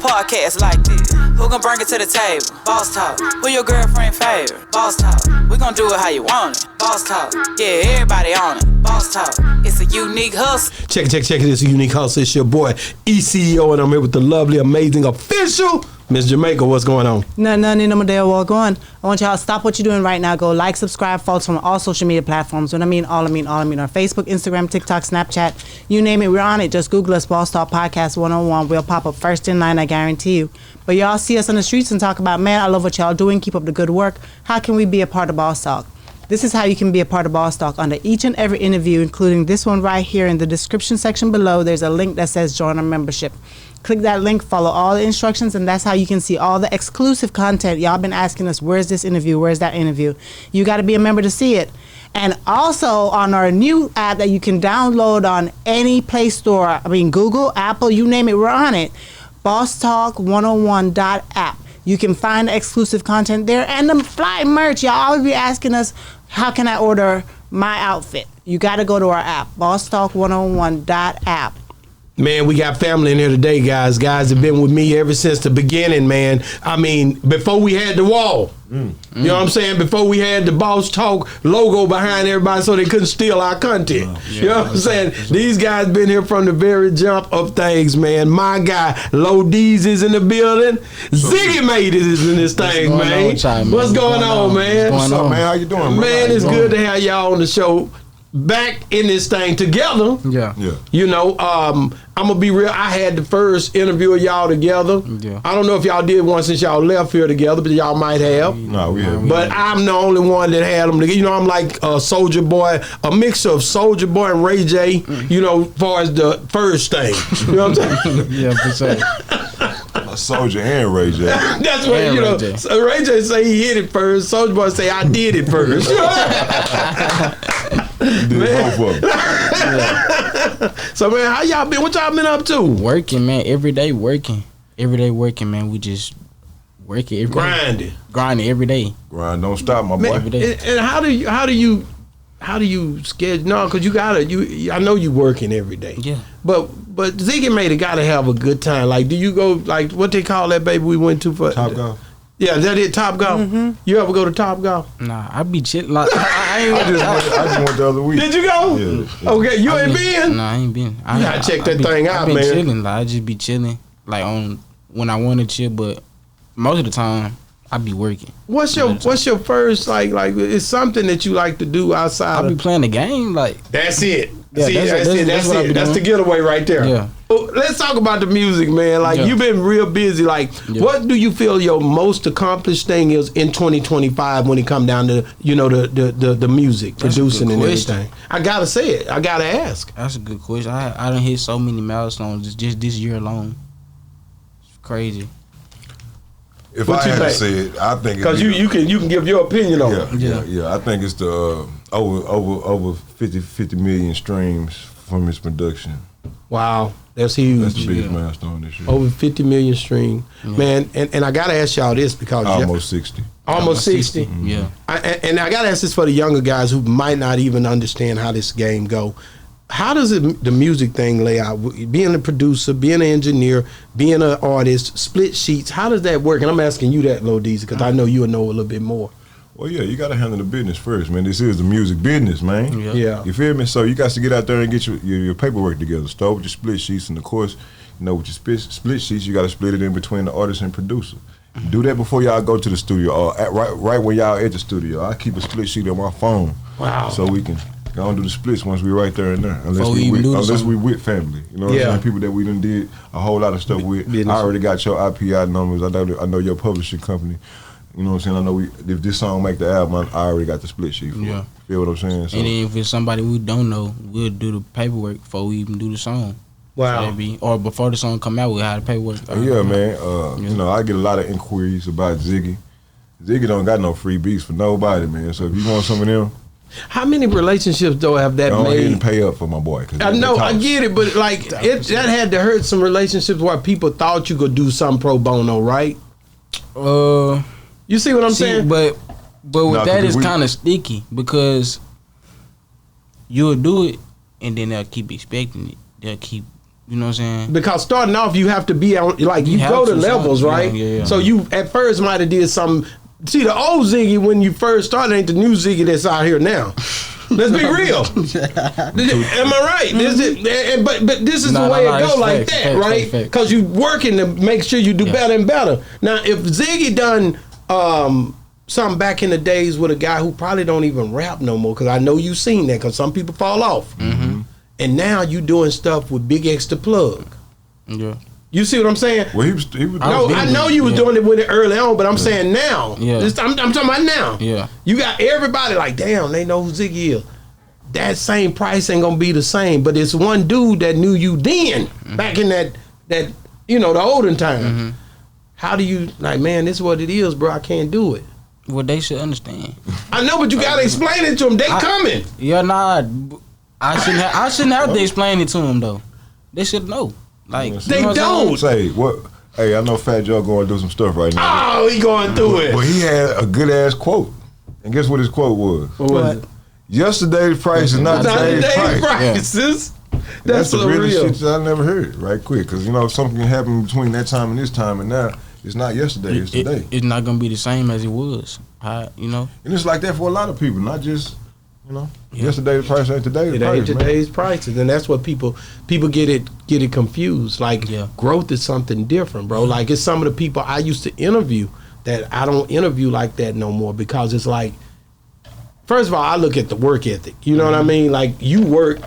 podcast like this. Who gon' bring it to the table? Boss talk. Who your girlfriend favorite? Boss talk. We gon' do it how you want it. Boss talk. Yeah, everybody on it. Boss talk. It's a unique hustle. Check it. It's a unique hustle. It's your boy, ECEO, and I'm here with the lovely, amazing, official Miss Jamaica. What's going on? Nothing, no more walk on. I want y'all to stop what you're doing right now. Go like, subscribe, follow us on all social media platforms. When I mean all, I mean on Facebook, Instagram, TikTok, Snapchat, you name it, we're on it. Just Google us, Boss Talk Podcast 101. We'll pop up first in line, I guarantee you. But y'all see us on the streets and talk about, man, I love what y'all doing. Keep up the good work. How can we be a part of Boss Talk? This is how you can be a part of Boss Talk. Under each and every interview, including this one right here in the description section below, there's a link that says join our membership. Click that link, follow all the instructions, and that's how you can see all the exclusive content. Y'all been asking us, where's this interview? Where's that interview? You got to be a member to see it. And also on our new app that you can download on any Play Store, I mean, Google, Apple, you name it, we're on it. Boss Talk 101.app. You can find exclusive content there and the fly merch. Y'all always be asking us, how can I order my outfit? You got to go to our app, Boss Talk 101.app. Man, we got family in here today, guys. Guys have been with me ever since the beginning, man. I mean, before we had the wall. You know what I'm saying? Before we had the Boss Talk logo behind everybody so they couldn't steal our content. You know what I'm saying? These guys been here from the very jump of things, man. My guy, Deezie is in the building. ZiggyMadeit is in this thing, man. What's going on, man? What's up, man? How you doing, man? It's good to have y'all on the show. Back in this thing together. Yeah. You know, I'm gonna be real. I had the first interview of y'all together. Yeah. I don't know if y'all did one since y'all left here together, but y'all might have. No, we haven't. But I'm the only one that had them together. You know, I'm like Soulja Boy, a mix of Soulja Boy and Ray J. You know, as far as the first thing. You know what I'm saying? Yeah, for sure. Soulja and Ray J. That's what, you know. So Ray J say he hit it first. Soulja Boy say I did it first. Both of them. So man, how y'all been? What y'all been up to? Working, man. Every day working, man. We just work it every day. Grinding every day. Grind don't stop, my boy. Every day. And how do you schedule? No, because I know you working every day. Yeah. But ZiggyMadeit gotta have a good time. Like, do you go like what they call that baby we went to for Top Golf? Yeah, is that it? Top Golf. Mm-hmm. You ever go to Top Golf? Nah, I be chilling. Like, I just went the other week. Did you go? Yeah. Okay, you ain't been? Nah, I ain't been. You gotta check that thing out, I been man. chilling. Like, I just be chilling. Like on when I want to chill, but most of the time I be working. What's your first like? It's something that you like to do outside. I be playing the game. Like that's it. Yeah, See, that's it. That's the doing. getaway right there. Yeah. Well, let's talk about the music, man. Like you've been real busy. Like, what do you feel your most accomplished thing is in 2025 when it come down to the music, That's producing and question. everything? I gotta say it. I gotta ask. That's a good question. I done hit so many milestones just this year alone. It's crazy. If What I you had to think? say it, I think Because you can give your opinion on it. Yeah. I think it's the over 50 million streams from his production. Wow, that's huge. That's the biggest milestone this year. Over 50 million stream, man. And I gotta ask y'all this because Almost 60. Almost 60. Mm-hmm. Yeah. And I gotta ask this for the younger guys who might not even understand how this game go. How does the music thing lay out? Being a producer, being an engineer, being an artist, split sheets. How does that work? And I'm asking you that, Deezie, because I know you'll know a little bit more. Well, yeah, you got to handle the business first, man. This is the music business, man. Yeah. You feel me? So you got to get out there and get your paperwork together. Start with your split sheets, and of course, with your split sheets, you got to split it in between the artist and producer. Do that before y'all go to the studio, or right when y'all at the studio. I keep a split sheet on my phone. Wow. So we can go and do the splits once we right there and there. Unless we with family. You know what I'm saying? People that we done did a whole lot of stuff with. I already got your IPI numbers. I know your publishing company. You know what I'm saying? I know if this song make the album, I already got the split sheet for it. Feel what I'm saying? So, and then if it's somebody we don't know, we'll do the paperwork before we even do the song. Wow. Or before the song come out, we'll have the paperwork. Yeah, man. You know, I get a lot of inquiries about Ziggy. Ziggy don't got no free beats for nobody, man. So if you want some of them, how many relationships though have that don't made? Didn't pay up for my boy. I know, I get it, but like that had to hurt some relationships where people thought you could do some pro bono, right? You see what I'm saying? But with that, it's kind of sticky because you'll do it and then they'll keep expecting it. They'll keep You know what I'm saying? Because starting off, you have to be on, like, you go to levels, right? Yeah. So you at first might have did some. See, the old Ziggy when you first started ain't the new Ziggy that's out here now. Let's be real. Am I right? But this is the way it go like that, right? Because you working to make sure you do better and better. Now, if Ziggy done something back in the days with a guy who probably don't even rap no more, because I know you seen that, because some people fall off. Mm-hmm. And now you doing stuff with BigXThaPlug. Yeah. You see what I'm saying? Well, he was no, I know you was doing it with it early on, but I'm saying now. Yeah. I'm talking about now. Yeah. You got everybody like, damn, they know who Ziggy is. That same price ain't gonna be the same, but it's one dude that knew you then, back in that the olden time. Mm-hmm. How do you, like, man, this is what it is, bro, I can't do it. Well, they should understand. I know, but you gotta explain it to them. They coming. Yeah, nah. I shouldn't have to explain it to them though. They should know. Like, they don't say what. Hey, I know Fat Joe going to do some stuff right now. Oh, he going through it. But he had a good ass quote, and guess what his quote was? What? Yesterday's price is not today's prices. Yeah. That's the realest shit that I never heard. Right quick, because something can happen between that time and this time, and now it's not yesterday. It's today. It's not gonna be the same as it was. And it's like that for a lot of people, not just. Yesterday's price ain't today's price. It ain't today's prices, and that's what people get it confused. Like, growth is something different, bro. Like, it's some of the people I used to interview that I don't interview like that no more, because it's like, first of all, I look at the work ethic. You know what I mean? Like, you work.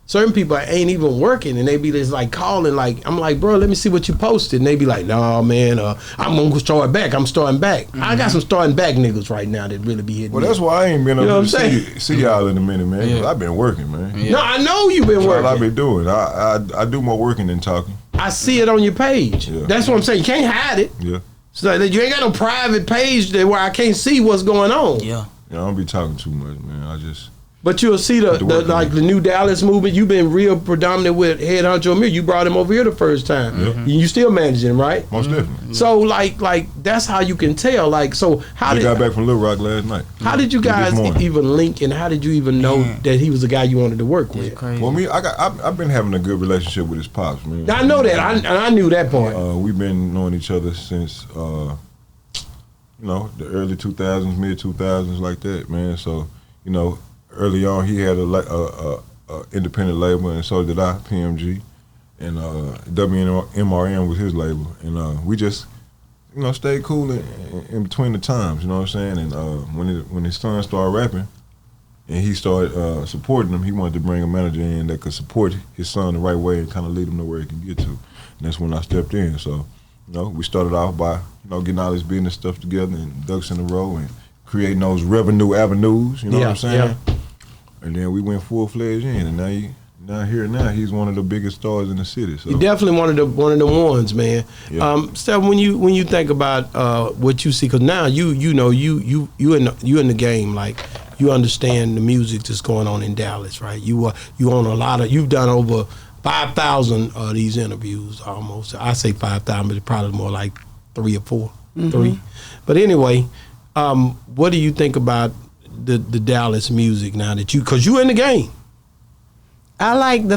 Certain people ain't even working, and they be just like calling. Like, I'm like, bro, let me see what you posted, and they be like, no, man, I'm gonna start back. I'm starting back. Mm-hmm. I got some starting back niggas right now that really be hitting. Well, that's why I ain't been able to see y'all in a minute, man. Yeah. I've been working, man. Yeah. No, I know you've been working. That's all I've been doing. I do more working than talking. I see it on your page. Yeah. That's what I'm saying. You can't hide it. Yeah. So you ain't got no private page there where I can't see what's going on. Yeah. I don't be talking too much, man. But you'll see the new Dallas movement. You've been real predominant with head Honcho Amir. You brought him over here the first time. Mm-hmm. You still managing him, right? Most definitely. So like that's how you can tell. Like, so how got back from Little Rock last night. How did you guys even link, and how did you even know that he was the guy you wanted to work with? Crazy. Well, I've been having a good relationship with his pops, man. I know that. I knew that part. We've been knowing each other since the early 2000s, mid 2000s, like that, man. So early on, he had a independent label, and so did I, PMG, and WMRM was his label, and we just, stayed cool in between the times, you know what I'm saying? And when his son started rapping, and he started supporting him, he wanted to bring a manager in that could support his son the right way and kind of lead him to where he could get to, and that's when I stepped in. So, we started off by getting all this business stuff together and ducks in a row and creating those revenue avenues, you know what I'm saying? Yeah. And then we went full-fledged in, and now he's one of the biggest stars in the city. So. He's definitely one of the ones, man. Yeah. Steph, when you think about what you see, because now you in the game, like, you understand the music that's going on in Dallas, right? You own a lot of. You've done over 5,000 of these interviews, almost. I say 5,000, but it's probably more like 3 or 4, 3. But anyway, what do you think about the Dallas music now that because you in the game? I like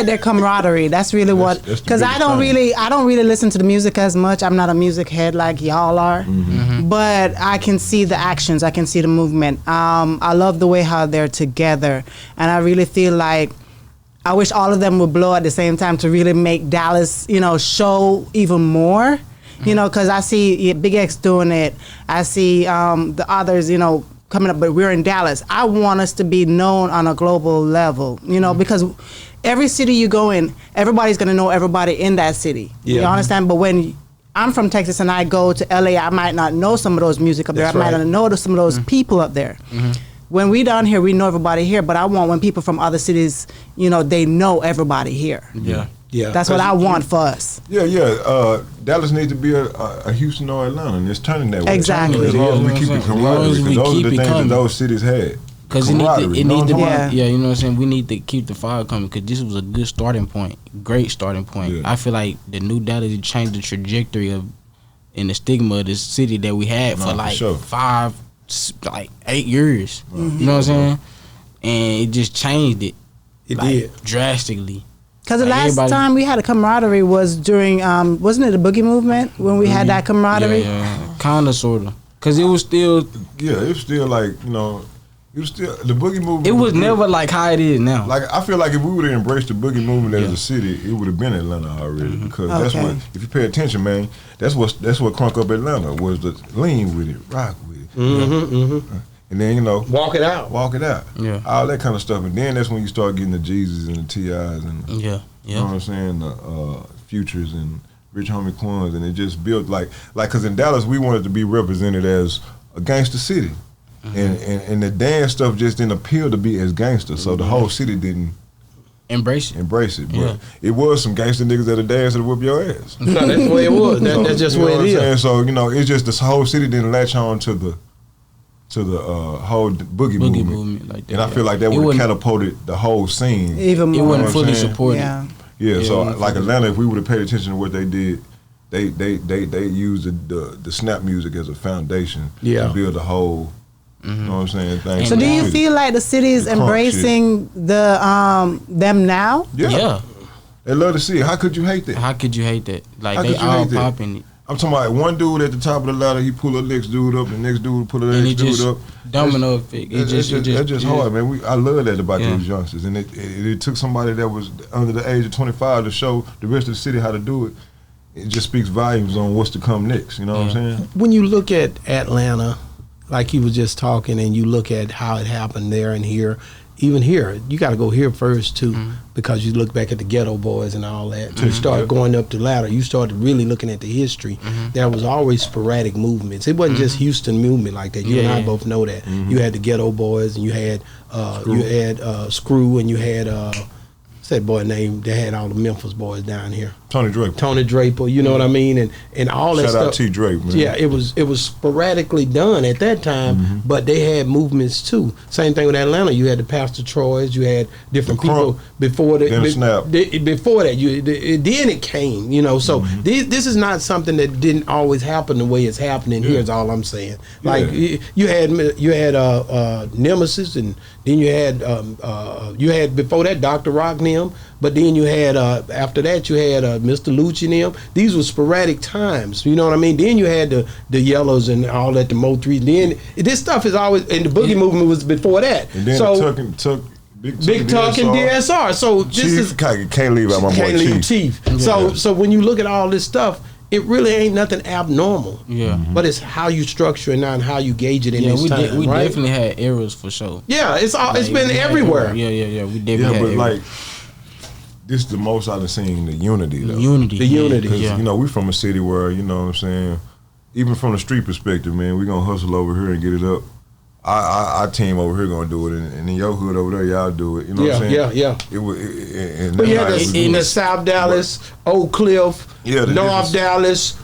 their camaraderie. That's really what, because I don't really listen to the music as much. I'm not a music head like y'all are, but I can see the actions. I can see the movement. I love the way how they're together, and I really feel like I wish all of them would blow at the same time to really make Dallas, show even more. Because I see Big X doing it. I see the others, coming up, but we're in Dallas. I want us to be known on a global level, because every city you go in, everybody's gonna know everybody in that city. Yeah. You understand? But when I'm from Texas and I go to LA, I might not know some of those music up there. I might not know some of those people up there. When we down here, we know everybody here, but I want when people from other cities, they know everybody here. Yeah. Yeah, that's what I want for us. Yeah. Dallas needs to be a Houston or Atlanta, and it's turning that way. Exactly. As long as we keep it camaraderie, because those are the things that those cities had. Because it needs to be, you know what I'm saying? We need to keep the fire coming, because this was a good starting point, great starting point. Yeah. I feel like the new Dallas changed the trajectory of and the stigma of this city that we had for 8 years. You know what I'm saying? And it just changed it. It did drastically. Because the last time we had a camaraderie was during, wasn't it the Boogie Movement when we had that camaraderie? Yeah. Kind of, sort of. Because it was still... Yeah, it was still like, you know, it was still... The Boogie Movement... It was never like how it is now. Like, I feel like if we would have embraced the Boogie Movement as a city, it would have been Atlanta already. Because that's what... If you pay attention, man, that's what crunk up Atlanta was the lean with it, rock with it. And then, you know... Walk it out. Yeah. All that kind of stuff. And then that's when you start getting the Jeezys and the T.I.s and... Yeah. You know what I'm saying? The Futures and Rich Homie Quans. And it just built like... Because in Dallas, we wanted to be represented as a gangster city. And the dance stuff just didn't appeal to be as gangster. So the whole city didn't... Embrace it. But it was some gangster niggas that would dance and whip your ass. No, that's the way it was. That's just what it is. Saying? So, you know, it's just this whole city didn't latch on to the whole boogie movement like that, and I feel like that would have catapulted the whole scene. Even more. It wasn't fully supported. Yeah. So like Atlanta, if we would have paid attention to what they did, they used the snap music as a foundation to build the whole. You know what I'm saying? Thing. So do you feel like the city is embracing them now? Yeah. They love to see it. How could you hate that? Like they all popping it. I'm talking about one dude at the top of the ladder, he pull the next dude up, the next dude pull the next dude up. Domino effect. That's just hard, man. I love that about these youngsters. And it took somebody that was under the age of 25 to show the rest of the city how to do it. It just speaks volumes on what's to come next. You know what I'm saying? When you look at Atlanta, like he was just talking, and you look at how it happened there and here, even here, you got to go here first too, because you look back at the Ghetto Boys and all that. You start going up the ladder. You started really looking at the history. There was always sporadic movements. It wasn't just Houston movement like that. You and I both know that. You had the Ghetto Boys, and you had Screw, and you had that boy name. They had all the Memphis boys down here. Tony Draper. You know what I mean, and all that stuff. Shout out T. Draper, man. Yeah, it was sporadically done at that time, but they had movements too. Same thing with Atlanta. You had the Pastor Troys. You had different people before that. Before that, then it came. You know, so this is not something that didn't always happen the way it's happening here. Is all I'm saying. Like you had Nemesis, and then you had before that Dr. Rock and them, but then you had after that you had Mr. Lucci and them. These were sporadic times, you know what I mean? Then you had the Yellows and all that, the Mo 3. Then this stuff is always, and the Boogie Movement was before that. And then Tuck Big Tuck and DSR. So this is can't leave out my boy Chief. So when you look at all this stuff, it really ain't nothing abnormal. But it's how you structure it now and how you gauge it in this time. We definitely had errors for sure. Yeah, it's been everywhere. Yeah. We definitely had errors. Like, this is the most I've seen the unity though. The unity. Because you know, we from a city where, you know what I'm saying, even from the street perspective, man, we gonna hustle over here and get it up. Our team over here gonna do it, and in your hood over there, y'all do it. You know what I'm saying? Yeah. It was. But you had in the South Dallas, Oak Cliff, North Dallas.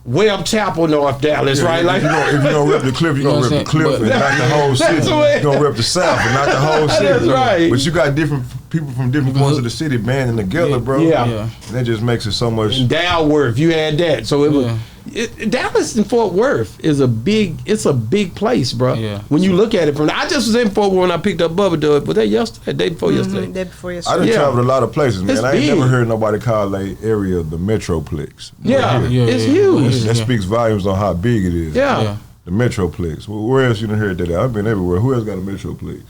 Webb Chapel, North Dallas, right? Like, if you don't rep the Cliff, you gonna rep the Cliff and not the whole city. You gonna rep the South and not the whole city. That's right. But you got different people from different parts of the city banding together, bro. Yeah. And that just makes it so much. In Dalworth, you had that, so it was. Dallas and Fort Worth is a big place, bro. Yeah. When you look at it I just was in Fort Worth when I picked up Bubba Dub. Was that yesterday? Day before yesterday? Day before I yesterday. done traveled a lot of places, man. It's I ain't big. never heard nobody call that area the Metroplex. It's huge. That speaks volumes on how big it is. Yeah. The Metroplex. Where else you done heard that? I've been everywhere. Who else got a Metroplex?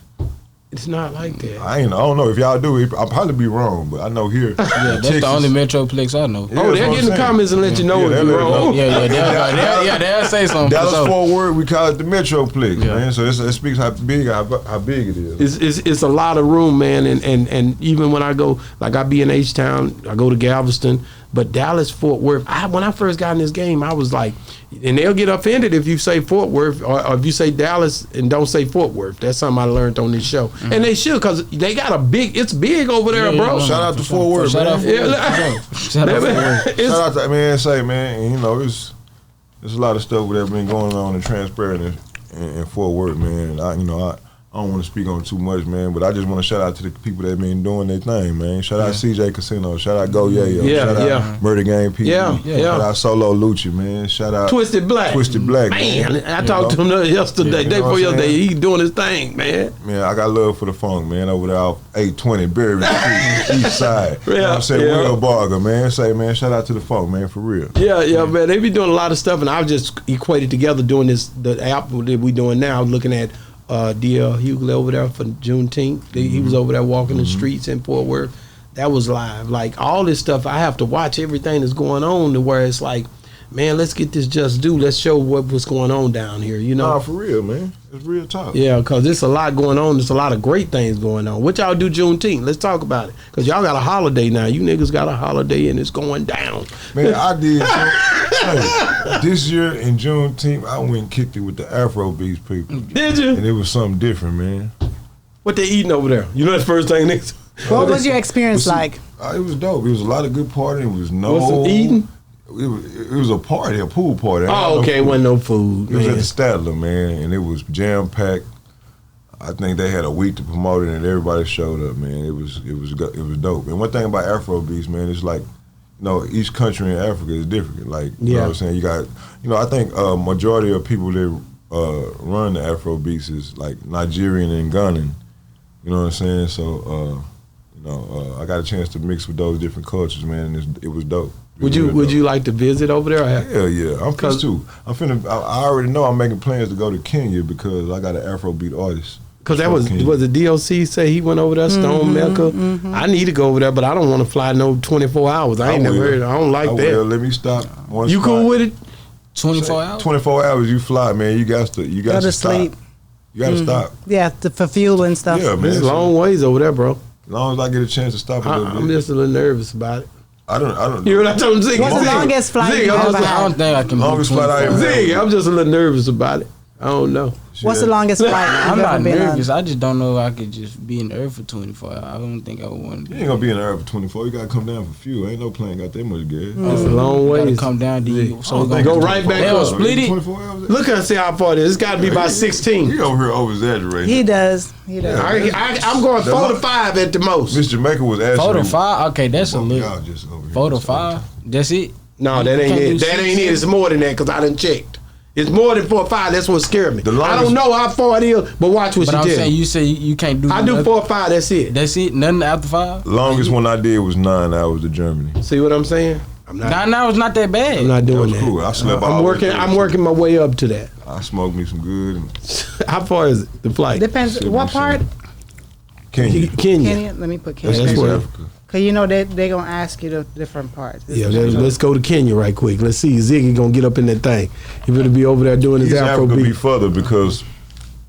It's not like that. I don't know if y'all do. I'll probably be wrong, but I know here. That's the only Metroplex I know. They'll get in the comments and let you know if you're wrong. They'll say something. Dallas Fort Worth, we call it the Metroplex, man. So it speaks how big it is. It's a lot of room, man. And even when I go, like I be in H-Town, I go to Galveston, but Dallas, Fort Worth, when I first got in this game, I was like, and they'll get offended if you say Fort Worth or if you say Dallas and don't say Fort Worth. That's something I learned on this show. And they should, because they got it's big over there, bro. Shout out to Fort Worth, man. Shout out to, man, you know, there's a lot of stuff that been going on and transparent in Fort Worth, man. And I don't want to speak on it too much, man, but I just want to shout out to the people that been doing their thing, man. Shout out CJ Casino. Shout out Go Yayo. Shout out Murder Game PD. Shout out Solo Lucci, man. Shout out Twisted Black. Man. I talked to him yesterday, day before yesterday. He doing his thing, man. Man, I got love for the funk, man, over there off 820 Berry Street, East Side. You know what I'm saying? Will Barger, man. Say, man, shout out to the funk, man, for real. Yeah, man. They be doing a lot of stuff, and I've just equated together doing the app that we doing now, looking at DL Hughley over there for Juneteenth. He was over there walking the streets in Fort Worth. That was live. Like, all this stuff, I have to watch everything that's going on to where it's like, man, let's get this just due. Let's show what's going on down here, you know? Nah, for real, man. It's real talk. Yeah, because there's a lot going on. There's a lot of great things going on. What y'all do Juneteenth? Let's talk about it. Because y'all got a holiday now. You niggas got a holiday and it's going down. Man, I did. This year in Juneteenth, I went and kicked it with the Afrobeats people. Did you? And it was something different, man. What they eating over there? You know the first thing niggas. What was your experience like? It was dope. It was a lot of good partying. It was no... What's some eating? It was a party, a pool party. Oh, okay, wasn't no food. It was at the Statler, man, and it was jam packed. I think they had a week to promote it, and everybody showed up, man. It was dope. And one thing about Afrobeats, man, it's like, you know, each country in Africa is different. Like, you know what I'm saying? You got, you know, I think majority of people that run the Afrobeats is like Nigerian and Ghanaian. You know what I'm saying? So, you know, I got a chance to mix with those different cultures, man, and it was dope. Would you like to visit over there? Hell yeah, I'm pissed too. I already know I'm making plans to go to Kenya because I got an Afrobeat artist. Because that was the DOC say he went over there, Stone Mecca. I need to go over there, but I don't want to fly no 24 hours. I ain't never heard. I don't like that. Will. Let me stop. You cool with it? 24 hours? 24 hours you fly, man. You got to sleep. You got to stop. Yeah, for fuel and stuff. Yeah, man. It's a long ways over there, bro. As long as I get a chance to stop a little bit. I'm just a little nervous about it. I don't. You know what I told Ziggy? What's the longest flight you ever had? I don't think I can. Longest flight I ever had. Ziggy, I'm just a little nervous about it. I don't know. What's the longest flight I'm you've not ever been nervous. on? I just don't know if I could just be in the earth for 24 hours. I don't think I would want to. You ain't gonna be in the air for 24. You gotta come down for fuel. Ain't no plane got that much gas. It's a long way. Gotta come down. So go right back up. Split it. 24 hours. Look and see how far it is. It's got to be about 16. He over here over exaggerating. He does. I'm going 4 to 5 at the most. Miss Jamaica was asking 4 to 5. Okay, that's a little. 4 to 5. That's it. No, that ain't it. That ain't it. It's more than that because I done checked. It's more than 4 or 5. That's what scared me. I don't know how far it is, but watch what you I'm did. saying you say you can't do. I do 4 or 5. That's it. That's it. Nothing after 5. Longest one I did was 9 hours to Germany. See what I'm saying? I'm not. 9 hours not that bad. I'm not doing that. Cool. I slept I'm working my way up to that. I smoked me some good. How far is it? The flight? Depends. What part? Kenya. Let me put Kenya. That's where. Cause you know they gonna ask you the different parts. Let's go to Kenya right quick. Let's see Ziggy gonna get up in that thing. He better be over there doing his Afrobeat. Be further because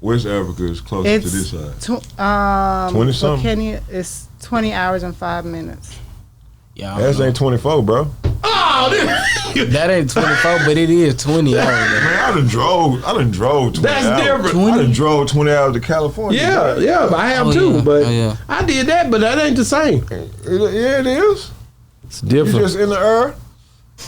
West Africa is closer to this side. 20 something. Kenya is 20 hours and 5 minutes. Yeah, that ain't 24, bro. Oh, that ain't 24, but it is 20 hours. Man, I done drove 20 That's hours. different. I done drove 20 hours to California. Yeah, I have too, but I did that, but that ain't the same. Yeah, it is. It's different. You just in the air.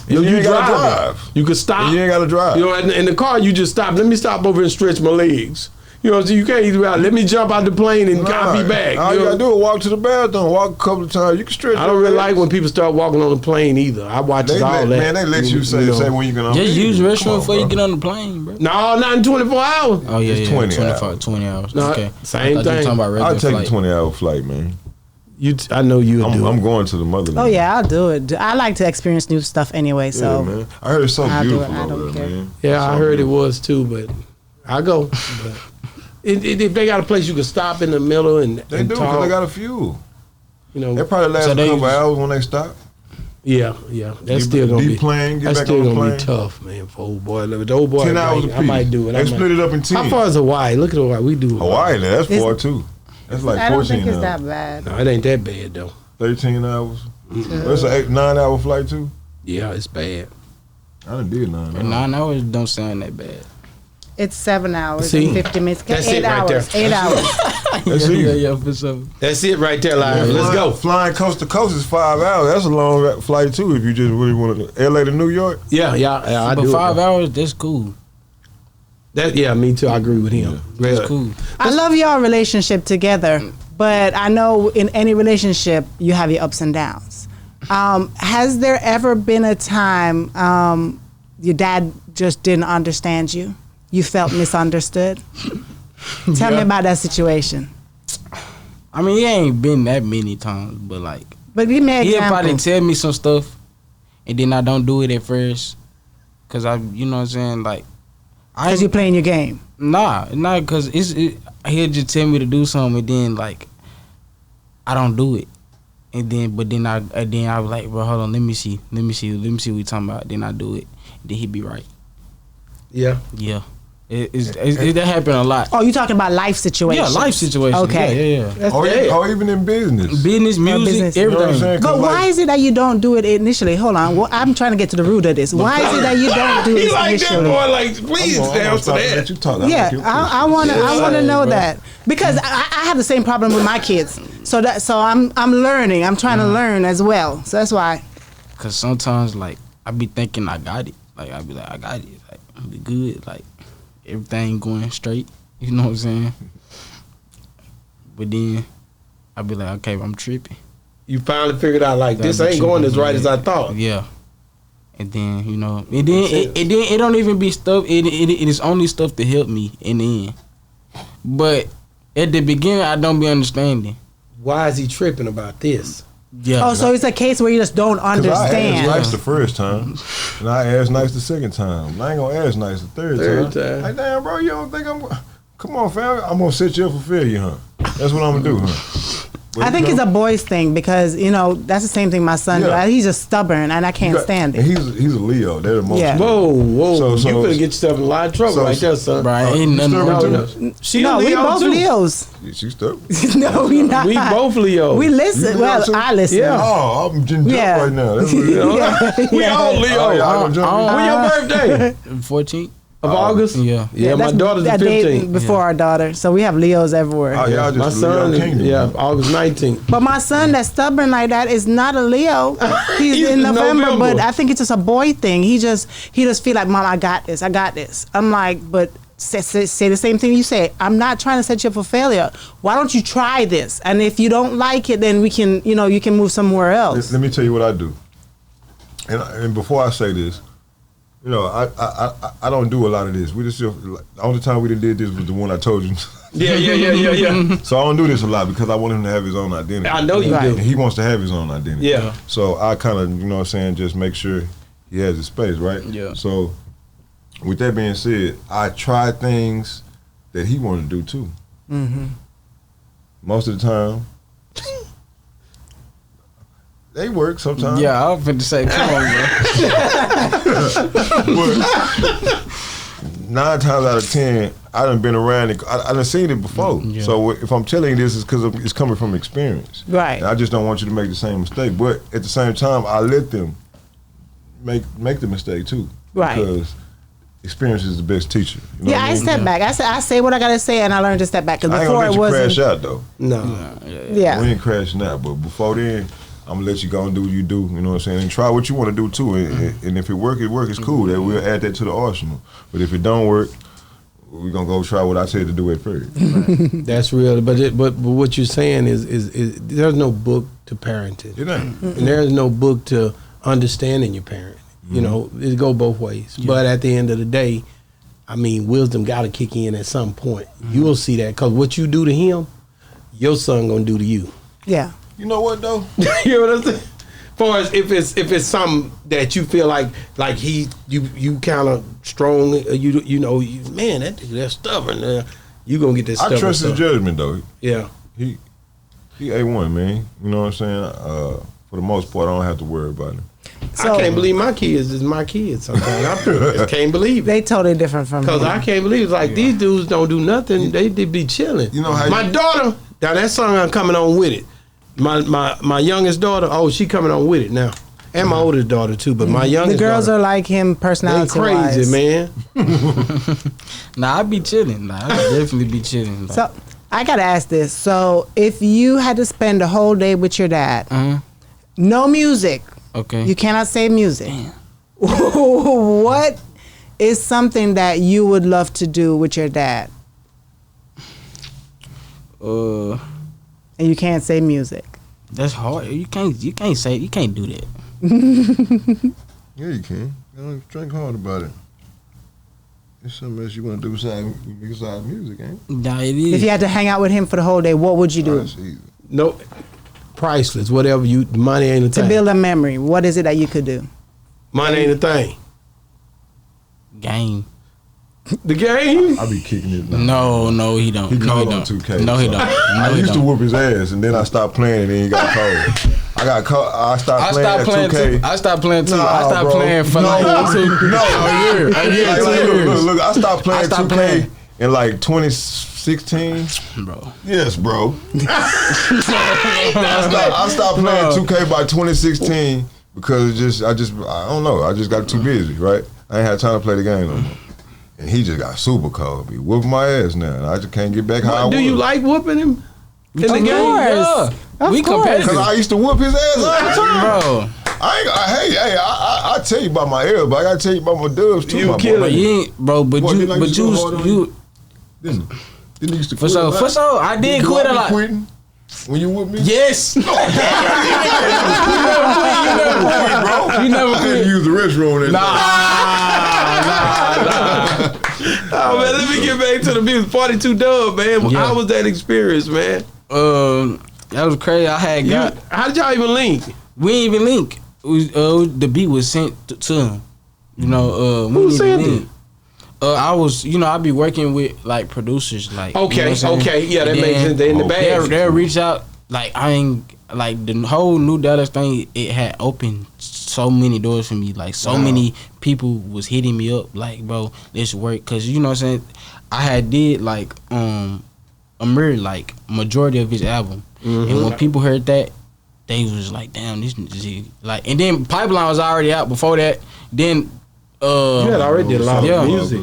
You ain't gotta drive. You can stop. You ain't gotta drive. You know, in the car, you just stop. Let me stop over and stretch my legs. You know, so you can't either let me jump out the plane and I'll be back. All you gotta do is walk to the bathroom, walk a couple of times. You can stretch. I don't really like when people start walking on the plane either. I watch all that. Man, they let you say when you can. Just use the restroom before you get on the plane, bro. No, not in 24 hours. Oh yeah, it's 20 hours. No, okay, same thing. I'll take a 20-hour flight, man. I know you do. I'm going to the motherland. Oh yeah, I'll do it. I like to experience new stuff anyway. So yeah, man. I heard it's so beautiful I over there, man. Yeah, I heard it was too, but I go. But if they got a place you can stop in the middle and they do because they got a fuel. You know, they probably last a couple hours when they stop. Yeah, that's still gonna be playing. That's still gonna be tough, man. For old boy, the old boy, 10 hours I might do it. They split it up in 10. How far is Hawaii? Look at Hawaii. We do Hawaii. That's far too. That's like 14 hours. I don't think it's that bad. No, it ain't that bad though. 13 hours. That's an 9-hour flight too. Yeah, it's bad. I done did 9 hours. 9 hours don't sound that bad. It's 7 hours and 50 minutes. That's 8 it right hours. there. 8 hours. That's yeah, for sure. That's it right there, live. Let's go. Flying coast to coast is 5 hours. That's a long flight too. If you just really want to, LA to New York. Yeah, I but do. But 5 hours, that's cool. Me too. I agree with him. Yeah. That's cool. I love y'all relationship together, but I know in any relationship you have your ups and downs. Has there ever been a time your dad just didn't understand you? You felt misunderstood? Tell me about that situation. I mean, it ain't been that many times, but like, give me an example. He'll probably tell me some stuff, and then I don't do it at first, cause you know what I'm saying, like. Because you're playing your game. Nah, because he'll just tell me to do something, and then like I don't do it, and then I was like, bro, hold on, let me see what we talking about. Then I do it, then he be right. Yeah. That happen a lot. Oh, you talking about life situations? Yeah, life situations. Okay. Yeah. Or even in business, music, everything. You know what I'm saying? But why is it that you don't do it initially? Hold on, I'm trying to get to the root of this. Why is it that you don't do it initially? That boy, like, please answer that. Yeah, I want to know that because I have the same problem with my kids. So I'm learning. I'm trying to learn as well. So that's why. Cause sometimes like I be thinking I got it. Like I be like I got it. Like I be good. Like. Everything going straight, you know what I'm saying? But then I be like, okay, I'm tripping. You finally figured out like this ain't going as right as I thought. Yeah. And then it don't even be stuff. It is only stuff to help me in the end. But at the beginning, I don't be understanding. Why is he tripping about this? Yeah. Oh, so it's a case where you just don't understand. I asked nice the first time, and I asked nice the second time. I ain't gonna ask nice the third time. Like, damn, bro, you don't think come on, fam, I'm gonna set you up for failure, huh? That's what I'm gonna do, huh? I think it's a boys thing because that's the same thing my son does. He's just stubborn and I can't stand it. And he's a Leo. They're the most. Yeah. Whoa! So you finna get yourself in a lot of trouble like that, son. Right? Ain't nothing wrong. No, we both Leos. She's stubborn. No, we not. We both Leos. We listen. Well, I listen. Yeah. Oh, I'm jumping right now. That's what We all Leos. When your birthday? 14th. Of August? Yeah. My daughter's the 15th. Before our daughter. So we have Leos everywhere. Oh, y'all just my son is, August 19th. But my son that's stubborn like that is not a Leo. He's in November, but I think it's just a boy thing. He just feel like, Mom, I got this. I'm like, but say the same thing you say. I'm not trying to set you up for failure. Why don't you try this? And if you don't like it, then we can, you can move somewhere else. Let me tell you what I do. And before I say this, I don't do a lot of this. We just the only time we did this was the one I told you. Yeah. So I don't do this a lot because I want him to have his own identity. I know you do. And he wants to have his own identity. Yeah. So I kind of, just make sure he has his space, right? Yeah. So with that being said, I try things that he wanted to do too. Mm-hmm. Most of the time. They work sometimes. Yeah, I was finna say, come on, bro. 9 times out of 10, I done been around it. I done seen it before. Yeah. So if I'm telling you this, it's because it's coming from experience. Right. And I just don't want you to make the same mistake. But at the same time, I let them make the mistake too. Right. Because experience is the best teacher. You know I step back. I say what I gotta say, and I learned to step back. Because before it wasn't. Crash out though. No. Yeah. We ain't crashing out, but before then, I'm gonna let you go and do what you do. You know what I'm saying? And try what you want to do too. And if it work, it's cool. That we'll add that to the arsenal. But if it don't work, we're gonna go try what I said to do at first. That's real. But what you're saying is there's no book to parenting. It ain't. And there's no book to understanding your parent. You know, it go both ways. Yeah. But at the end of the day, I mean, wisdom got to kick in at some point. You will see that because what you do to him, your son gonna do to you. Yeah. You know what though? You know what I'm saying? Far as if it's something that you feel like you kind of strong, man, that's stubborn. You gonna get that stubborn. I trust his judgment though. Yeah. He A1, man. You know what I'm saying? For the most part, I don't have to worry about him. So, I can't believe my kids is my kids sometimes. I just can't believe it. They totally different from me. Because I can't believe it's like these dudes don't do nothing. They be chilling. You know how my daughter, now that song I'm coming on with it. My youngest daughter, she coming on with it now. And my oldest daughter too, but my youngest daughter. The girls are like him personality wise. They crazy, man. Nah, I be chilling. I definitely be chilling. So I gotta ask this. So if you had to spend a whole day with your dad, no music. Okay. You cannot say music. What is something that you would love to do with your dad? And you can't say music. That's hard. You can't do that. Yeah, you can. Don't think hard about it. It's something else you want to do besides music, ain't it? Nah, it is. If you had to hang out with him for the whole day, what would you do? That's easy. No, priceless. Whatever money ain't a thing. To build a memory, what is it that you could do? Money ain't a thing. Game. The game? I be kicking it now. No, he don't. He no, called he on don't. 2K. No, he so. don't. I used to whoop his ass, and then I stopped playing, and then he got cold. I stopped playing 2K. I stopped playing too. Nah, I stopped bro. playing for like 2 years. Look, I stopped playing 2K in like 2016. Bro. Yes, bro. I stopped playing 2K by 2016 because I don't know. I just got too busy, right? I ain't had time to play the game no more. And he just got super cold. He whooping my ass now, and I just can't get back how I was. Do you like whooping him in the game? Yeah. We competitive. Because I used to whoop his ass all the time. Bro. I tell you about my ears, but I gotta tell you about my dubs too. You killing But you ain't, bro. But What, you, didn't I but used to go hard on you. Didn't you used to For quit a lot? sure. I did Do quit I a be lot. quitting when you with me? Yes. You never quit, bro. You never I had to quit. use the restroom that Nah. Oh man, let me get back to the music. 42 Dub, man. Yeah. How was that experience, man? That was crazy. I had got. How did y'all even link? We ain't even link. The beat was sent to him. You know, Who sent it? I was, I be working with like producers, like Okay, you know what I'm saying? yeah, that And makes then sense. They in the bag. They'll reach out. Like I ain't like the whole New Dallas thing. It had opened so many doors for me. Like so many people was hitting me up. Like, bro, let's work. Cause you know what I'm saying. I had did like Amir like majority of his album, and when people heard that, they was like, damn, this is like. And then Pipeline was already out before that. Then. You had already did a lot of music.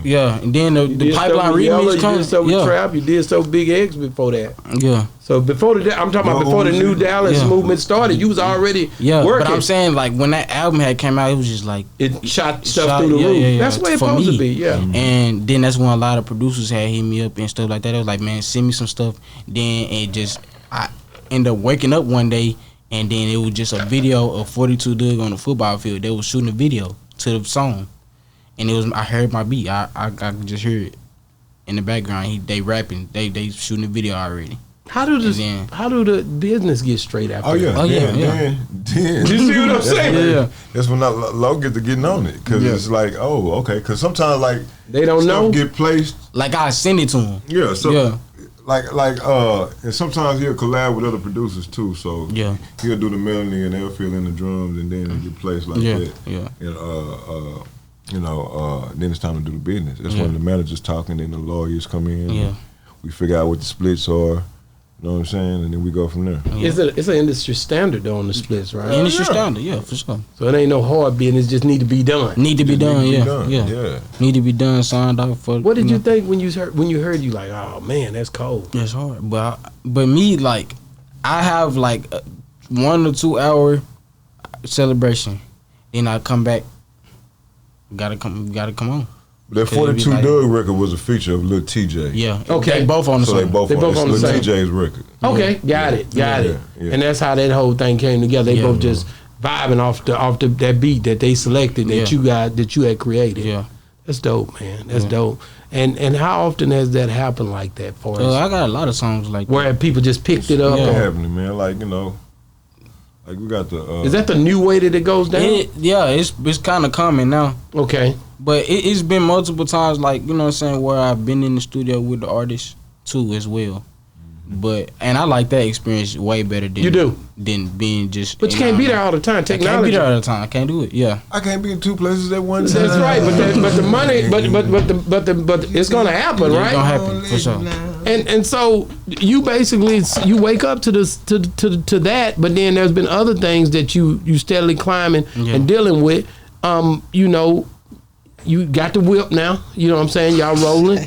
Yeah, and then the Pipeline remix You did so with Trap. You did so Big X before that. Yeah. So before I'm talking about before the New Dallas movement started. You was already working. But I'm saying like when that album had came out, it was just like it shot stuff through the roof. Yeah, that's what it's supposed to be. Yeah. And then that's when a lot of producers had hit me up and stuff like that. It was like, man, send me some stuff. Then I ended up waking up one day, and then it was just a video of 42 Doug on the football field. They was shooting a video to the song, and it was I heard my beat. I could just hear it in the background. They rapping. They shooting the video already. How do the business get straight after? Oh yeah. Then. You see what I'm saying? Yeah. That's when low get to getting on it because it's like, oh, okay. Because sometimes like they don't know get placed. Like I send it to him. Yeah. So like and sometimes he'll collab with other producers too. So he'll do the melody and they'll fill in the drums and then it'll get placed like that. Yeah. And then it's time to do the business. That's when the managers talking, then the lawyers come in. Yeah. We figure out what the splits are. You know what I'm saying? And then we go from there. Yeah. It's an industry standard though on the splits, right? Industry standard, yeah, for sure. So it ain't no hard business, just need to be done. Need to be done, yeah. Need to be done, signed off for. What did you think when you heard you like, oh man, that's cold. That's hard, but me like, I have like a 1 or 2 hour celebration, then I come back. Gotta come on. That 42 Doug record was a feature of Lil TJ. Yeah. Okay. They both on the same. They both on the same. TJ's record. Okay, got it. Yeah. And that's how that whole thing came together. They both just vibing off that beat that they selected that you had created. Yeah. That's dope, man. That's dope. And how often has that happened like that for us? I got a lot of songs like where that. people just picked it up. Yeah, happening, man. Like, like we got the. Is that the new way that it goes down? It's kind of common now. Okay. But it's been multiple times, like, you know what I'm saying, where I've been in the studio with the artist too as well. And I like that experience way better than being just. But you can't be there all the time. Technology. I can't be there all the time. I can't do it. Yeah. I can't be in 2 places at one time. That's right. But the money. But it's gonna happen, right? It's gonna happen for sure. And so you basically you wake up to this to that, but then there's been other things that you steadily climbing and dealing with. You got the whip now. You know what I'm saying? Y'all rolling.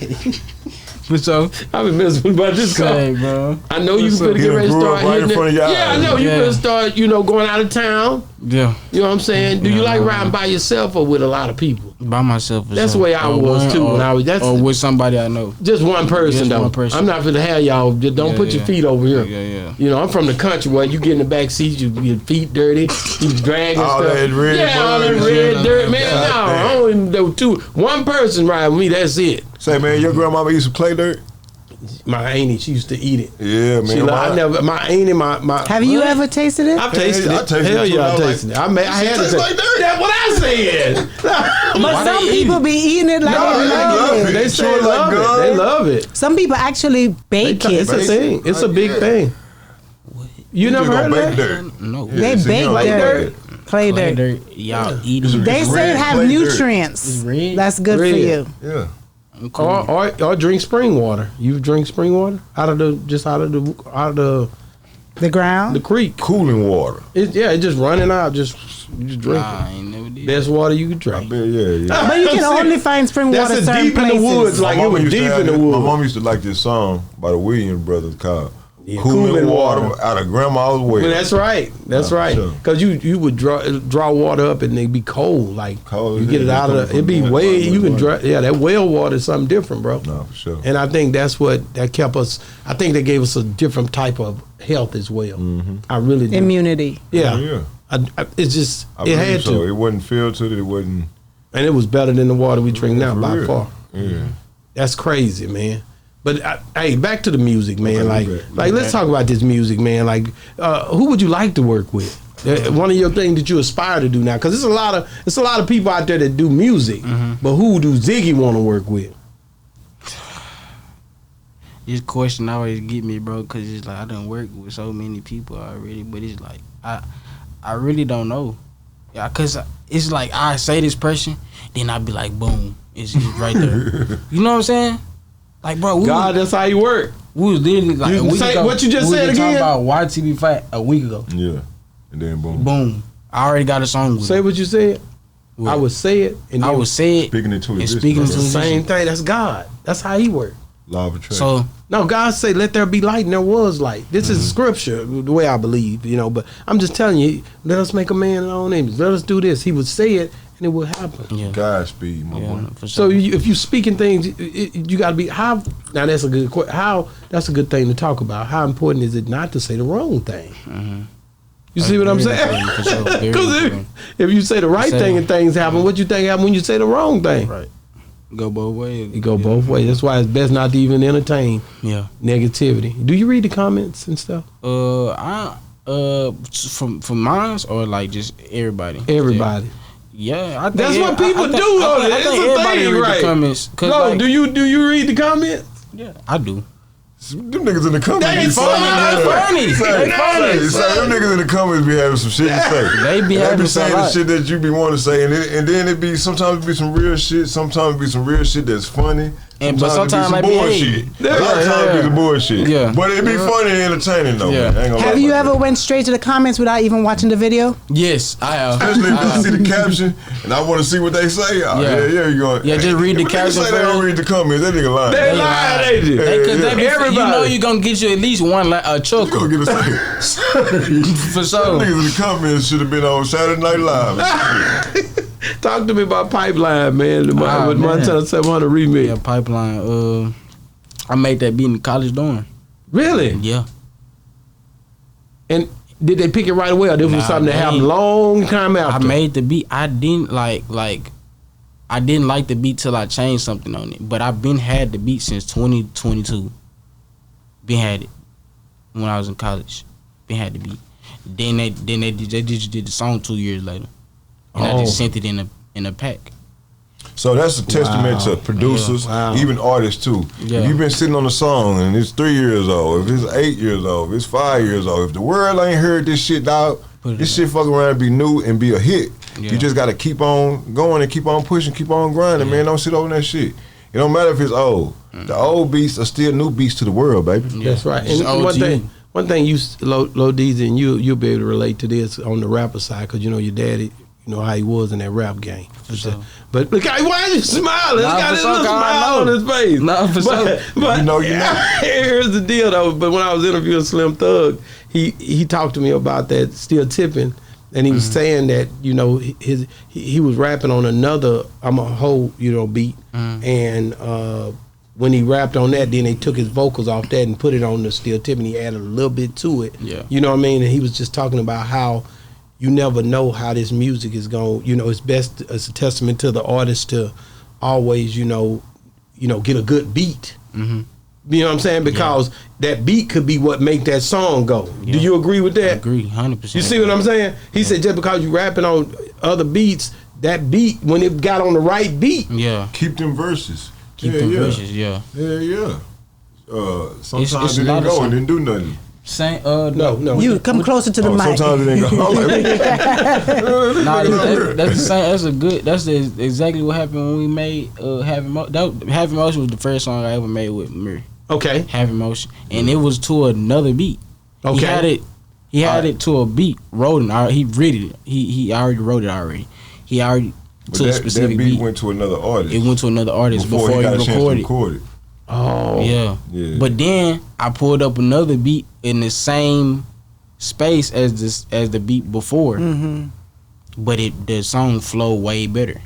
For sure. I've been messing about this car. Hey, bro. I know you finna get ready to start right in front of your Yeah, I eyes. know you finna start, going out of town. Yeah. You know what I'm saying? Do you like riding by yourself or with a lot of people? By myself. That's the way I was too when I was. Or with somebody I know. Just one person Just though. one person. I'm not finna have y'all. Just don't put your feet over here. Yeah. I'm from the country where you get in the back seat, your feet dirty, you dragging all stuff. that red all that red dirt, man. No, I don't even know one person ride with me. That's it. Say, man, your grandmama eat some clay dirt? My auntie, she used to eat it. Yeah, man. I never. My auntie, my. Have you ever tasted it? I've tasted it. I tasted Hell it too. yeah, I I was tasted it. I had tastes it. like dirt. That's what I said. But some people be eating it like they love it. They say they love it. They love it. Some people actually bake it. It's a thing. It's a big thing. You never heard of that? Dirt. No. They bake dirt. Clay dirt. Y'all eat it. They say it have clay dirt. nutrients. Red. That's good for you. Yeah. Or drink spring water. You drink spring water out of the ground. the creek. Cooling water. It just running out. Just drink I ain't never it. did. Best water you can drink. Yeah. But you can only find spring water That's a certain deep places. in the woods. Like it was deep in the My woods. mom used to like this song by the Williams brothers called Yeah, Cooling Water out of Grandma's Well. Well, that's right. That's right. sure. Because you would draw water up and it'd be cold. Like Cold you as get it hell. out of it'd be From way. that You can water. draw. Yeah, that well water is something different, bro. No, for sure. And I think that's that kept us. I think they gave us a different type of health as well. I really do. Immunity. Yeah. Yeah. It's just I it believe had so. to, It wasn't filtered. It wasn't. and it was better than the water we drink now For by real. far. Yeah. That's crazy, man. But hey, back to the music, man. Okay, Like let's talk about this music, man. Like, who would you like to work with? One of your things that you aspire to do now, because it's a lot of people out there that do music, but who do Ziggy want to work with? This question always get me, bro, because it's like I done worked with so many people already, but it's like I really don't know. Yeah, because it's like I say this person, then I be like, boom, it's right there. You know what I'm saying? Like, bro, That's how you work. we was literally like You a week say ago. what you just we said was again? talking about YTV fight a week ago. Yeah. And then boom. Boom, I already got a song with Say it. what you said. What? I would say it, and I then would say it Speaking into and existence. speaking it's to the the same thing. That's God. That's how He works. Law of attraction. So No, God say, "Let there be light," and there was light. This is scripture, the way I believe, But I'm just telling you, let us make a man in our own image. Let us do this. He would say it, and it will happen. yeah, Godspeed, my boy. for So sure. if you speaking things, you got to be how. Now that's a good that's a good thing to talk about. How important is it not to say the wrong thing? You see what I'm Very saying? important, for sure. Very Because important. if you say the right thing and things happen, what you think happen when you say the wrong thing? Right. Go both ways. You go both ways. That's why it's best not to even entertain Yeah. negativity. Do you read the comments and stuff? From mine or like just everybody. Everybody. Yeah, I think That's what people do, though. I It's think a everybody thing, read right? the comments. 'Cause, No, like, do you read the comments? Yeah, I do. Them niggas in the comments They be funny, saying they funny. They funny. Them niggas in the comments be having some shit to say. They be having some saying the lot. shit that you be wanting to say, and then it be sometimes it be some real shit. Sometimes it be some real shit that's funny. And but sometimes it like be some be bullshit. Yeah, A lot of times it be yeah. some bullshit. Yeah. But it be funny and entertaining though. Yeah. Man. I ain't gonna Have lie you about ever that. went straight to the comments without even watching the video? Yes, I have. Especially if I see the caption and I want to see what they say. Oh, Yeah. yeah, you going. Yeah, just read the If a nigga caption say they don't first. read the comments. That nigga lying. They lie, they do. Because they be, you Everybody. know you're gonna get you at least one a You gonna chuckle get a say. for sure. Niggas in the comments should have been on Saturday Night Live. Talk to me about Pipeline, man. With man. Montana 700 remix. Yeah, Pipeline. I made that beat in the college dorm. Really? Yeah. And did they pick it right away, or this was Nah, something that they- happened a long time I after? made the beat. I didn't like I didn't like the beat till I changed something on it. But I've been had the beat since 2022. Been had it when I was in college. Been had the beat. Then they just did the song 2 years later, and I just sent it in a pack. So that's a testament Wow. to producers, Yeah. Wow. even artists too. Yeah. If you've been sitting on a song and it's 3 years old, if it's 8 years old, if it's 5 years old, if the world ain't heard this shit out, this shit fuck around and be new and be a hit. Yeah. You just gotta keep on going and keep on pushing, keep on grinding, man. Don't sit on that shit. It don't matter if it's old. The old beats are still new beats to the world, baby. That's right. It's And old to you. one thing you, Low Deezie, and you'll be able to relate to this on the rapper side, because you know your daddy, you know, how he was in that rap game. Sure. But look, why is he smiling? He's got his little smile on his face. No, for sure. But you know. Here's the deal, though. But when I was interviewing Slim Thug, he talked to me about that still tipping, and he was saying that, you know, he was rapping on another whole, you know, beat, and when he rapped on that, then they took his vocals off that and put it on the still tipping. He added a little bit to it. Yeah. You know what I mean? And he was just talking about how you never know how this music is going. You know, it's best as a testament to the artist to always, you know, get a good beat. Mm-hmm. You know what I'm saying? Because that beat could be what make that song go. Yeah. Do you agree with that? I agree, 100%. You see what I'm saying? He said just because you rapping on other beats, that beat, when it got on the right beat, keep them verses. Sometimes it didn't go and didn't do nothing. No. You come closer to the mic. Sometimes it didn't go. That's the same. That's exactly what happened when we made Having Motion. Having Motion was the first song I ever made with Amir. Okay. Having Motion, and it was to another beat. Okay. He had it to a beat. Wrote it. He read it. He already wrote it already. He already to a specific that beat went to another artist. It went to another artist before he got a chance to recorded. record it. Oh. Yeah. But then I pulled up another beat in the same space as the beat before. Mm-hmm. But the song flowed way better.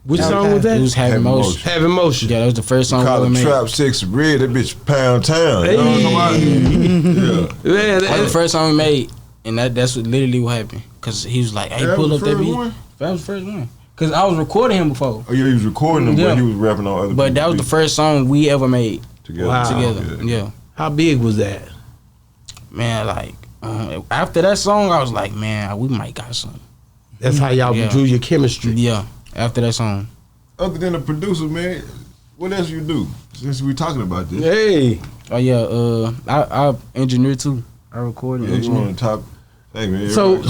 Which song was that? It was Having Motion. Having Motion. Yeah, that was the first song Call we it made. Trap 6 Red, that bitch Pound Town. Hey. You know what I'm That was the first song we made, and that's what literally what happened. Cause he was like, "Hey, pull up that beat." That was the first one. Cause I was recording him before. Oh yeah, he was recording him, but he was rapping on other. But that was the first song we ever made together. Wow. Together. Yeah. How big was that? Man, like after that song, I was like, man, we might got something. That's how y'all drew your chemistry. Yeah. After that song. Other than the producer, man, what else you do? Since we talking about this. Hey. Oh yeah. I engineer too. I record and engineer. engineer. On top. Hey man. So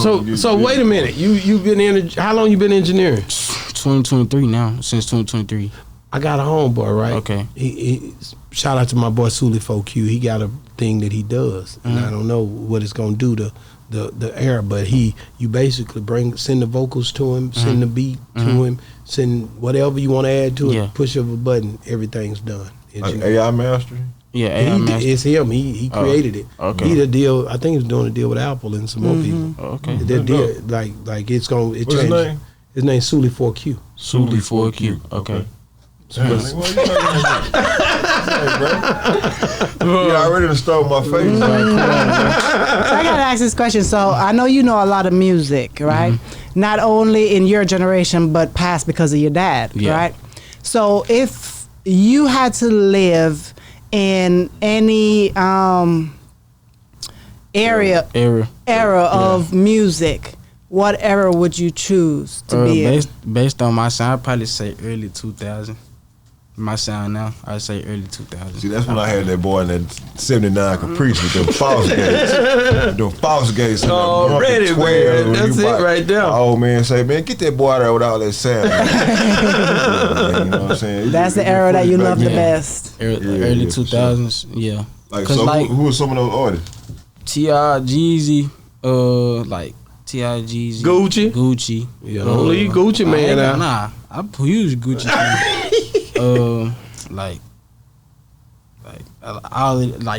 wait a minute. You've been how long you been engineering? 2023 now. Since 2023. I got a homeboy, right? Okay. He shout out to my boy Sully4Q. He got a thing that he does, and I don't know what it's gonna do to the air, but you basically send the vocals to him, send the beat to him, send whatever you want to add to it. Push of a button, everything's done. AI mastering. Yeah, AI mastering. It's him. He created it. Okay. He did a deal. I think he was doing a deal with Apple and some more people. Okay. That deal, like it's gonna. What's his name? His name's Sully4Q. Sully4Q. Okay. You already stole my face. So I gotta ask this question. So I know you know a lot of music, right? Mm-hmm. Not only in your generation, but past because of your dad, right? So if you had to live in any era of music, what era would you choose to be in? Based on my sound, I'd probably say early 2000. My sound now, I'd say early 2000s. See, that's when I had that boy in that 79 Caprice with them false gates. Them false gates. Oh, ready, man. That's it right there. My old man say, man, get that boy out there with all that sound. You know what I'm saying? That's the era that you love the best. Early 2000s, yeah. Like, so who are some of those artists? T.I., Jeezy, like T.I., Jeezy. Gucci. Yeah, only Gucci man now. Nah, I'm a huge Gucci fan. Like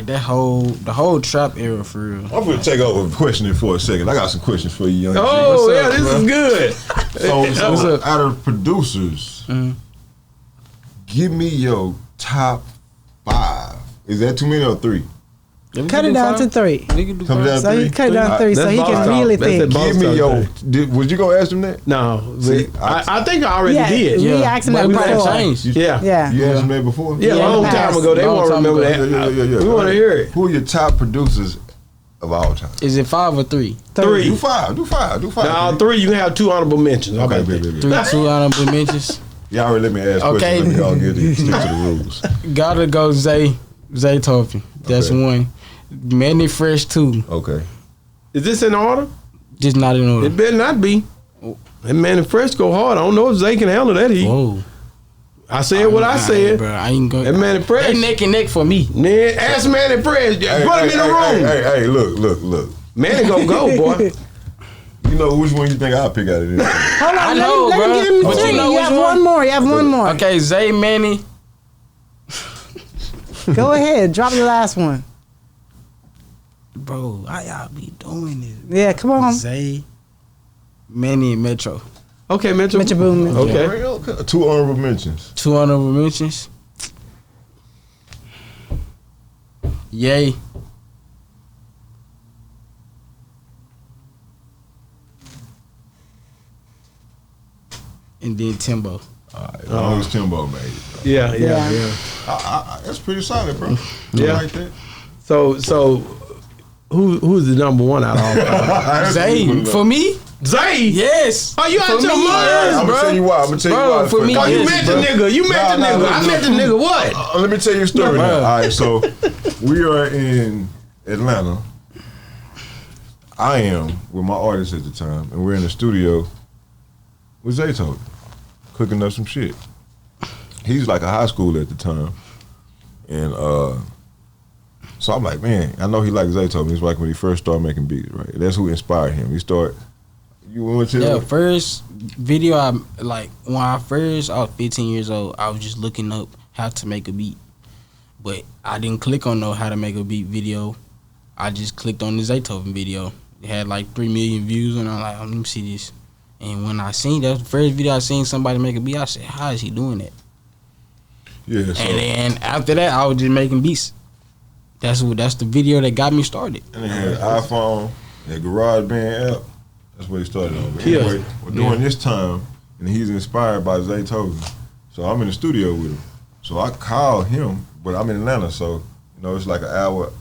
the whole trap era for real. I'm gonna take over questioning for a second. I got some questions for you, young G. Oh yeah, this is good. So out of producers, give me your top 5. Is that too many or 3? Cut it down to 3. So he cut it down to 3 so he can really think. Give me your. Was you gonna ask him that? No, I think I already did. We asked him that before. Yeah. You asked him that before? Yeah, a long time ago. They won't remember that. Yeah. We want to hear it. Who are your top producers of all time? Is it 5 or 3? 3. Do 5. Now 3. You can have 2 honorable mentions. Okay, baby. 2 honorable mentions. Y'all already let me ask questions. Let me all get to stick to the rules. Gotta go Zay Toffee. That's 1. Manny Fresh 2. Okay. Is this in order? Just not in order. It better not be. That Manny Fresh go hard. I don't know if Zay can handle that heat. Whoa. I said what I said. Bro, I ain't going. That Manny Fresh. They neck and neck for me. Man, ask Manny Fresh. Put him in the room. Hey, look. Manny gonna go, boy. You know which one you think I'll pick out of this? Hold on, I know, let bro. him give him But three. you know You which have one? one more. You have one more. Okay, Zay Manny. Go ahead. Drop the last one. Bro, how y'all be doing this? Yeah, come on. Zay, Manny, and Metro. Okay, Metro Boom. Okay. 2 honorable mentions. 2 honorable mentions. Yay. And then Timbo. Alright, always Timbo, man. Yeah. That's pretty solid, bro. Yeah. I like that. So who's the number one out of all five? Zay. For me? Zay? Yes. Oh, you out your mind? I'm gonna tell you why. For me, Oh, you yes, met bro. the nigga. You met the nigga. I met the nigga. What? Let me tell you a story now. All right, so we are in Atlanta. I am with my artist at the time, and we're in the studio with Zaytoven, cooking up some shit. He's like a high schooler at the time, and so I'm like, man, I know he likes Zaytoven. He's like when he first started making beats, right? That's who inspired him. He started. You want to? Yeah, first video I was 15 years old, I was just looking up how to make a beat. But I didn't click on no how to make a beat video. I just clicked on the Zaytoven video. It had like 3 million views, and I'm like, let me see this. And when I seen that was the first video I seen somebody make a beat, I said, how is he doing that? Yeah. So. And then after that, I was just making beats. That's the video that got me started. And he had iPhone, that GarageBand app. That's what he started on. But Yeah. anyway, during this time, and he's inspired by Zaytoven, so I'm in the studio with him. So I called him, but I'm in Atlanta, so it's like an hour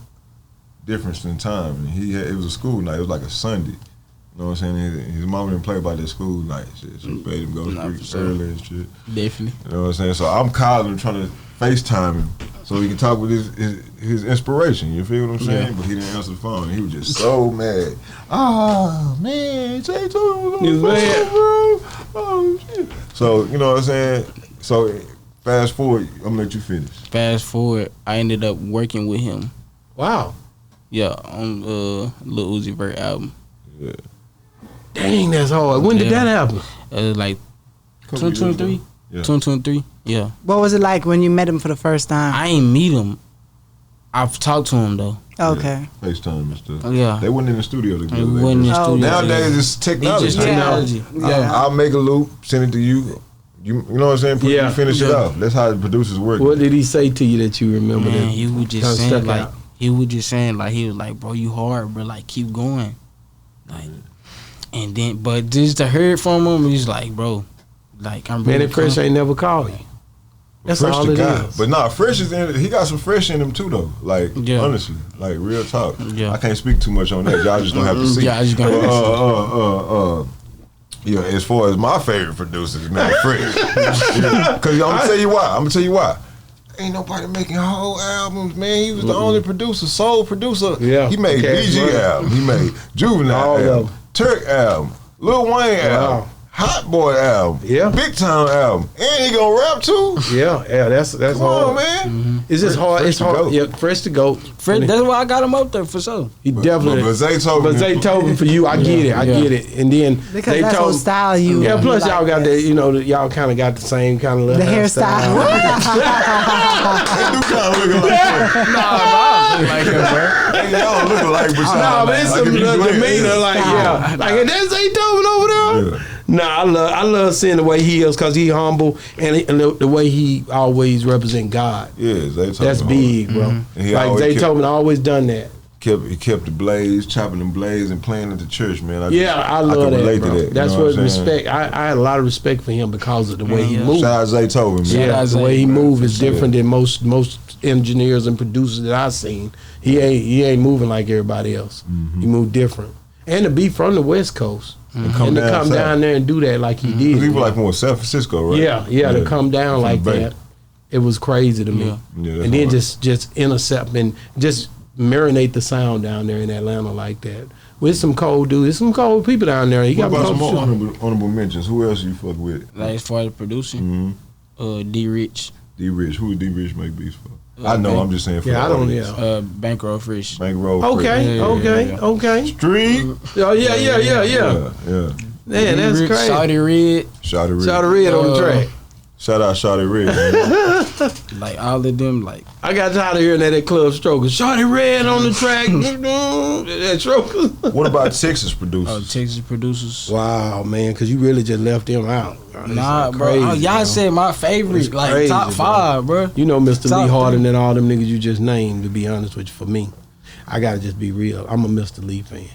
difference in time. And it was a school night. It was like a Sunday. You know what I'm saying? His mom didn't play about that school night. Shit. She made him go to sleep early and shit. Definitely. You know what I'm saying? So I'm calling him, trying to FaceTime him so he can talk with his inspiration. You feel what I'm saying? Yeah. But he didn't answer the phone. He was just so mad. Man, Zaytoven, bro. Oh, shit. So, you know what I'm saying? So, fast forward, I'm gonna let you finish. Fast forward, I ended up working with him. Wow. Yeah, on Lil Uzi Vert album. Yeah. Dang, that's hard. When did that happen? Like 2023. Yeah. 2023. Yeah. What was it like when you met him for the first time? I ain't meet him. I've talked to him though. Okay. Yeah. FaceTime and stuff. Yeah. They wasn't in the studio together. We wasn't in the studio. Nowadays it's technology. It's just technology. Yeah. I'll make a loop, send it to you. You know what I'm saying? You finish it off. That's how the producers work. What did he say to you that you remember? Man, that he was just saying like he was like, bro, you hard, bro. Like keep going. Like, and then but just to hear it from him, he's like, bro, like I'm really Man, Fresh ain't never called you. That's Fresh all it is. But nah, Fresh is in. He got some Fresh in him too, though. Like honestly, like real talk. Yeah. I cancan't speak too much on that. Y'all just gonna have to see. Yeah, just gonna have to Yeah, as far as my favorite producers, man, Fresh. Because I'm gonna tell you why. Ain't nobody making whole albums, man. He was the only producer, sole producer. Yeah. He made BG album. He made Juvenile album, Turk album, Lil Wayne album, Hot Boy album, Big Time album, and he gonna rap too. Yeah, that's Come hard. on, man. Mm-hmm. It's just hard. It's hard. Yeah, Fresh to go. That's why I got him up there for sure. He definitely. But Zaytoven for you, I get it. I get it. And then because that's what style you. Yeah. Plus y'all got that. Y'all kind of got the same kind of the hairstyle. They do kind of look like that. Nah, like him, bro. They don't look like Nah, but it's some demeanor. Like that's Zaytoven over there. Yeah. Nah, I love seeing the way he is because he humble and the way he always represent God. Yeah, Zaytoven. That's big, bro. Mm-hmm. Like Zaytoven always done that. He kept the blades, chopping them blades and playing at the church, man. I love can that, relate bro. to that. That's you know what I'm respect. I had a lot of respect for him because of the way he moved. Shout out Zaytoven, man. Yeah, the way he move is different than most engineers and producers that I've seen. He ain't moving like everybody else. Mm-hmm. He moved different. And to be from the West Coast. Mm-hmm. And to come down there and do that like he did. He was like from San Francisco, right? Yeah, to come down like that. It was crazy to me. Yeah, and then just intercept and just marinate the sound down there in Atlanta like that. With some cold dudes. There's some cold people down there. What about some more honorable mentions? Who else you fuck with? Like as far as producing, D Rich. D Rich. Who D Rich make beats for? I know. I'm just saying. For I don't. Yeah. Bankroll Fresh. Bankroll. Okay. Fresh. Okay. Street. Oh yeah. Yeah. Man, that's crazy. Shawty Red. Shawty Red on the track. Shout out Shawty Red. Man. Like all of them, like I got tired of hearing that at Club Strokers. Shawty Red on the track. That Strokers. What about Texas producers? oh, Texas producers. Wow, man, because you really just left them out. Nah, bro. Crazy, Y'all said my favorite, It's like crazy, top 5, bro. You know Mr. Top Lee harder three. than all them niggas you just named, to be honest with you, for me. I gotta just be real. I'm a Mr. Lee fan.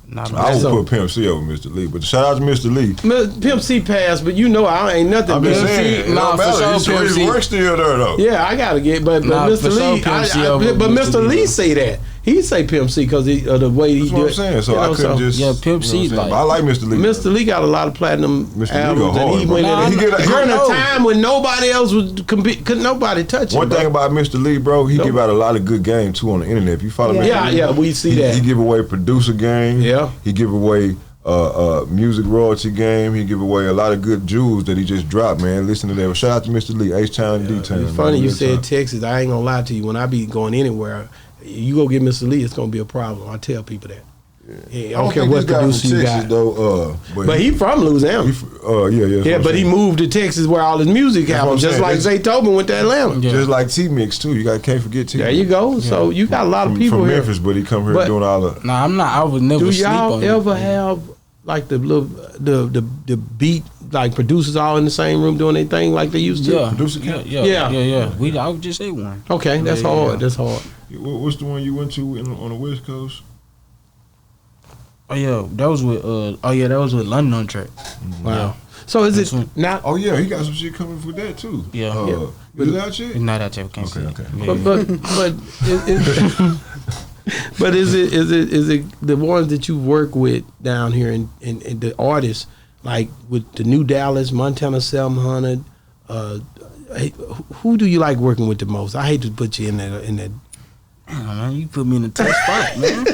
Nah, I would put Pimp C over Mr. Lee, but shout out to Mr. Lee. Pimp C passed, but you know I ain't nothing. I'm just Pimp saying, C, it don't for matter. sure, Pimp His C. work's still there though. yeah, I gotta get, but Nah, Mr. for sure Lee, Pimp C over but Mr. Mr. Lee Lee. say that. He say Pimp C because of the way he That's do what it. I'm saying. So You I know, couldn't just. Yeah, Pimp C, you know what I'm saying? like- I like Mr. Lee. Mr. Lee got a lot of platinum Mr. Lee go albums, and hard, he bro. went Nah, in he get a- during a know. time when nobody else was compete, couldn't nobody touch him. One bro. thing about Mr. Lee, bro, he give out a lot of good game too on the internet. If you follow Mr. Yeah, Lee, yeah, we see he, that. He give away producer game. Yeah. He give away music royalty game. He give away a lot of good jewels that he just dropped, man. Listen to that. Shout out to Mr. Lee, H-Town, D-Town. It's funny you Real said time. Texas. I ain't gonna lie to you. When I be going anywhere, you go get Mr. Lee, it's gonna be a problem. I tell people that. Yeah, I don't care think what this guy from producer you Texas, got. though, But he from Louisiana. yeah, But he moved to Texas where all his music That's what happens, I'm just like saying. Zaytoven went to Atlanta. Yeah. Just like T-Mix too. You can't forget T-Mix. There you go. So you got a lot of people from here. Memphis, but he come here But- doing all the. Nah, I'm not. I was never Do sleep y'all on ever it. have like the beat like producers all in the same room doing their thing like they used to? Yeah, Producer yeah, camp? yeah. I would just say one. Okay, that's Yeah, hard. yeah. That's hard. What's the one you went to on the West Coast? Oh yeah, that was with London on track. Wow. Yeah. So is That's it one. not? Oh yeah, he got some shit coming for that too. Yeah. Is it out yet? It's not out yet. Can't see it. Okay. Yeah. But is it the ones that you work with down here and the artists like with the New Dallas, Montana 700? Who do you like working with the most? I hate to put you in that. Damn, man, you put me in a tough spot, man.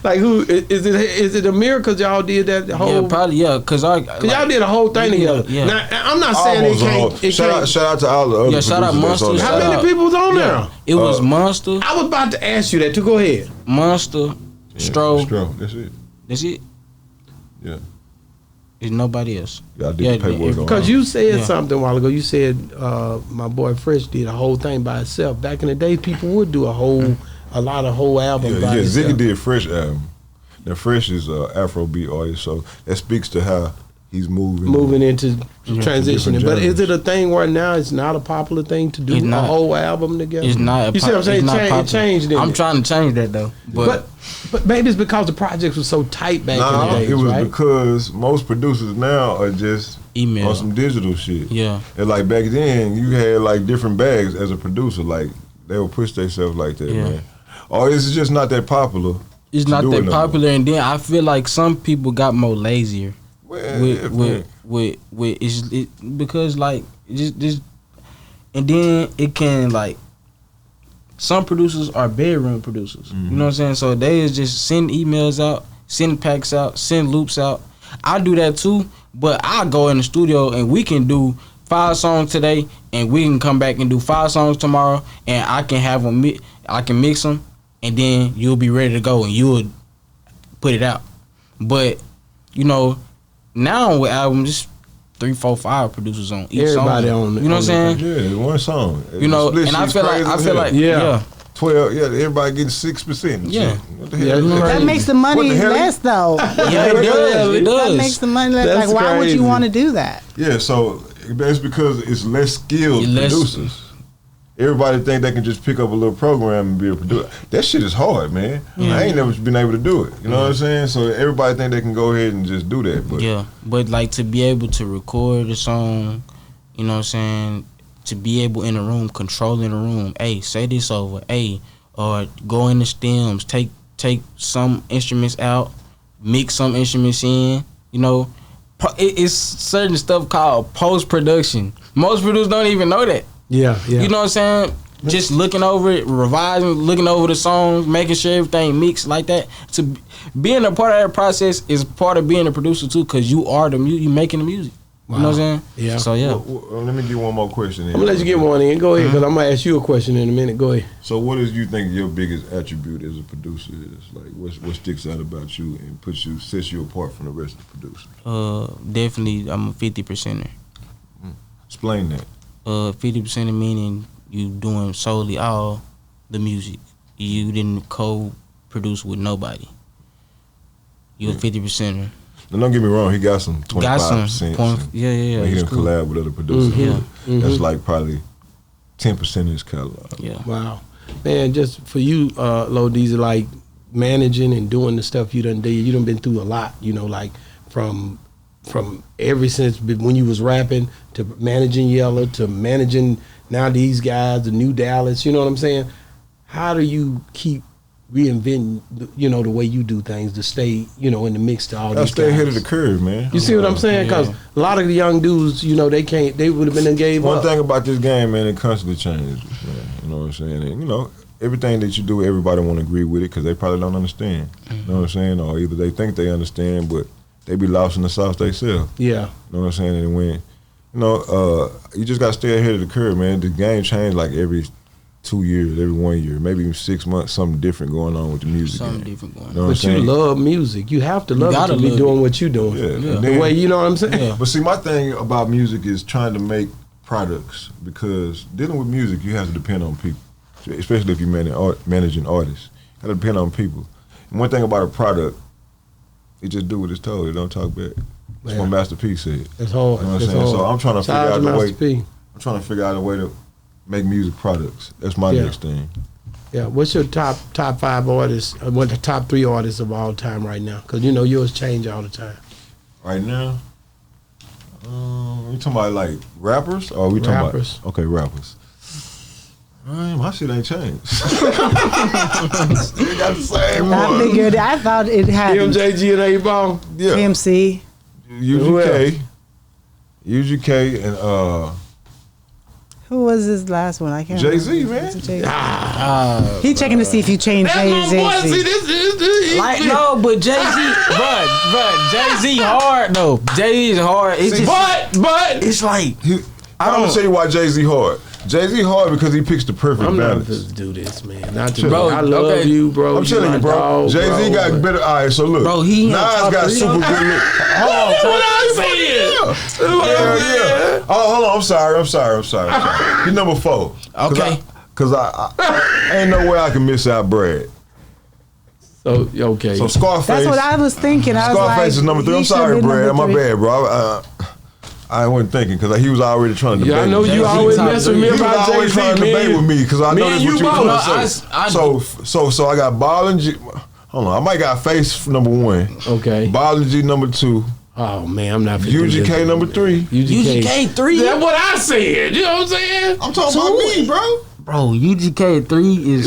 Like who is it? Is it Amir? Because y'all did that whole. Yeah, probably Cause y'all did a whole thing together. Yeah. Now, I'm not saying it can't. Shout out to all the other Yeah, shout out producers that's on Monster. there. How many people was on there? Yeah, it was Monster, I was about to ask you that too. Go ahead. Monster, Stro. That's it. That's it. Yeah. There's nobody else. Y'all did the paperwork on Because that. you said Yeah. something a while ago. You said my boy Fresh did a whole thing by himself. Back in the day, people would do a lot of whole albums by himself. Ziggy did Fresh album. Now Fresh is an Afrobeat artist, so that speaks to how he's moving into transitioning. different But is genres. it a thing where now it's not a popular thing to do It's a not. whole album together? It's not. You see what I'm saying? It changed. didn't I'm it? trying to change that though. But maybe it's because the projects were so tight back in Nah, the days, it was right? because most producers now are just Email. on some digital shit. Yeah. And like back then, you had like different bags as a producer. Like they would push themselves like that, Yeah. man. Or it's just not that popular. It's to not do it that no popular, and then I feel like some people got more lazier Well, with because like just and then it can like some producers are bedroom producers. Mm-hmm. You know what I'm saying? So they is just send emails out, send packs out, send loops out. I do that too, but I go in the studio and we can do 5 songs today, and we can come back and do 5 songs tomorrow, and I can have them. I can mix them, and then you'll be ready to go, and you'll put it out. But you know, now with albums, just 3, 4, 5 producers on each Everybody song. on the- You know what I'm saying? yeah, one song. You know, The split and I shit's feel crazy like as hell. Yeah. 12, everybody getting 6%. Yeah. What the Yeah, hell? you know, That makes the What money the hell? less, though. Yeah, it does. It does. That makes the money less. That's Like, why would crazy. you want to do that? Yeah, so that's because it's less skilled It's less- producers. Everybody think they can just pick up a little program and be a producer. That shit is hard, man. I ain't never been able to do it. You know what I'm saying? So everybody think they can go ahead and just do that. But Yeah, but like to be able to record a song, you know what I'm saying? To be able in the room, controlling the room. Hey, say this over. Hey, or go in the stems. Take some instruments out, mix some instruments in. You know, it's certain stuff called post production. Most producers don't even know that. Yeah. You know what I'm saying? Just looking over it, revising, looking over the songs, making sure everything mixed like that. To being a part of that process is part of being a producer too, because you are you making the music. Wow. You know what I'm saying? Yeah. So yeah. Let me get one more question. I'm gonna let you get one in. Go ahead, because I'm gonna ask you a question in a minute. Go ahead. So, what is you think your biggest attribute as a producer is? Like, what sticks out about you and sets you apart from the rest of the producers? Definitely, I'm a 50%er. Explain that. 50% meaning you doing solely all the music. You didn't co-produce with nobody. You a 50%er. Now, don't get me wrong, he got some 25%. Yeah. Like he didn't cool. collab with other producers. Mm-hmm. That's like probably 10% of his catalog. Yeah. Wow. Man, just for you, Lil Deezie, like managing and doing the stuff you done did, you done been through a lot, you know, like from ever since when you was rapping to managing Yella to managing now these guys, the new Dallas, you know what I'm saying? How do you keep reinventing, you know, the way you do things to stay, you know, in the mix to all these guys? Stay ahead of the curve, man. You see what I'm saying? Because a lot of the young dudes, you know, they would have been in gave One up. thing about this game, man, it constantly changes, man. You know what I'm saying? And, you know, everything that you do, everybody want to agree with it because they probably don't understand. You know what I'm saying? Or either they think they understand, but they be lost in the sauce themselves. Yeah. You know what I'm saying? And when, you know, you just got to stay ahead of the curve, man. The game changed like every 2 years, every 1 year, maybe even 6 months, something different going on with the music. Something different going on. You know But you love music. You have to love it to be doing what you're doing. Yeah. The way, you know what I'm saying? Yeah. But see, my thing about music is trying to make products, because dealing with music, you have to depend on people, especially if you're managing artists. You got to depend on people. And one thing about a product, it just do what it's told. It don't talk back. That's what Master P said. It's hard. You know what I'm saying? So I'm trying to figure out a way to make music products. That's my next thing. Yeah. What's your top 5 artists? What the top 3 artists of all time right now? Because you know yours change all the time. Right now, we talking about like rappers, or we talking rappers? About rappers. My shit ain't changed. Still got the same one. I figured. I thought it had MJG and A-Ball. Yeah. TMC. UGK and Who was his last one? I can't Jay-Z, remember. man. Jay-Z. He checking to see if you changed Jay-Z. Like, no, but Jay-Z, but Jay-Z hard, though. Jay-Z is hard. It's See, just, but it's like, I'm gonna tell you why Jay-Z hard. Jay-Z hard because he picks the perfect I'm not balance. supposed to do this, man. Not to Bro, I love you, bro. I'm telling you, bro. Dog, Jay-Z got better. All right, so look. Bro, he Nas got super good look. That's what I said. Yeah. Oh, hold on. I'm sorry. He's number 4. Okay. Because I ain't no way I can miss out Brad. So, okay. So Scarface. That's what I was thinking. I was Scarface like, is number 3. I'm he sorry, should've been Brad. number My 3. bad, bro. I wasn't thinking because he was already trying to debate. Yeah, I know me. you always mess with me He was about always Jay-Z, trying to debate with me because I know me that's and what you you were both. going to say. So I got Ball and G. Hold on, I might got Face number 1. Okay. Ball and G number 2. Oh man, I'm not. UGK number 3. UGK 3? That's what I said. You know what I'm saying? I'm talking about me, bro. Bro, UGK 3 is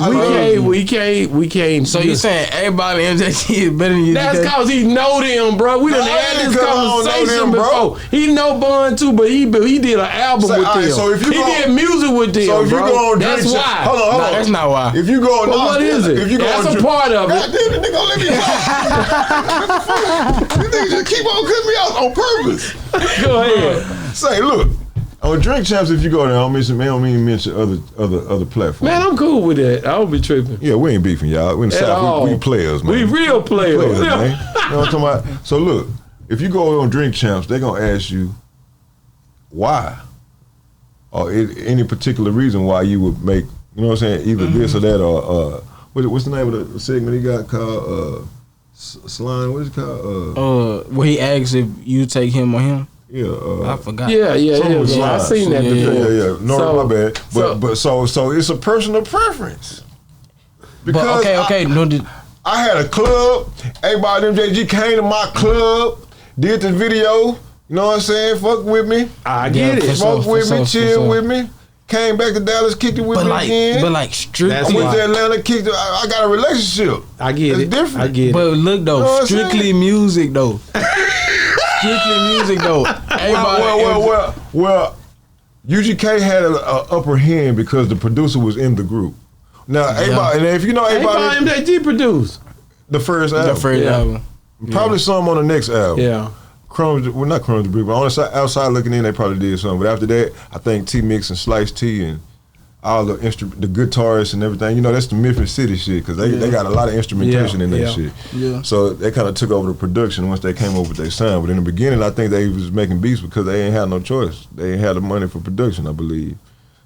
We came. So you saying everybody in MJG is better than UGK? That's cause he know them, bro. We done had this conversation bro. before. He know Bun too, but he did an album with them. So if you did music with them, so if you bro. go on That's Drink why. Champs, hold on. That's not why. If you go on, What is it? If you go That's on a part of it. God damn it, nigga, let me talk. You niggas just keep on cutting me out on purpose. Go ahead. Say, look. On Drink Champs, if you go there, I don't even mention other platforms. Man, I'm cool with that. I don't be tripping. Yeah, we ain't beefing, y'all. We in the South. We players, man. We real players. Man. You know what I'm talking about? So look, if you go on Drink Champs, they're gonna ask you why, or any particular reason why you would make, you know what I'm saying, either this or that, or what's the name of the segment he got called? Slime. What is it called? Where he asks if you take him or him. Yeah, I forgot. Yeah. I seen that before. Yeah. No, So- my bad. But so it's a personal preference. Because okay. I had a club. Everybody MJG came to my club, did the video. You know what I'm saying? Fuck with me. I get it. Smoke with me, chill with me. Came back to Dallas, kicked it with me again. But like strictly, That's I went why. to Atlanta, kicked it. I got a relationship. I get It's it. different. I get it. but look though, You know what I'm strictly saying? music though. Strictly music though. Well, UGK had an upper hand because the producer was in the group. Now, everybody, and if you know everybody, MJG produced. the first album, The first album. probably some on the next album. Yeah. Crumbs, well, not Crumbs the Brick, but on the side, outside looking in, they probably did something. But after that, I think T-Mix and Slice T and all the guitarists and everything, you know, that's the Memphis City shit, because they got a lot of instrumentation in that shit. Yeah. So they kind of took over the production once they came over with their sound. But in the beginning, I think they was making beats because they ain't had no choice. They ain't had the money for production, I believe.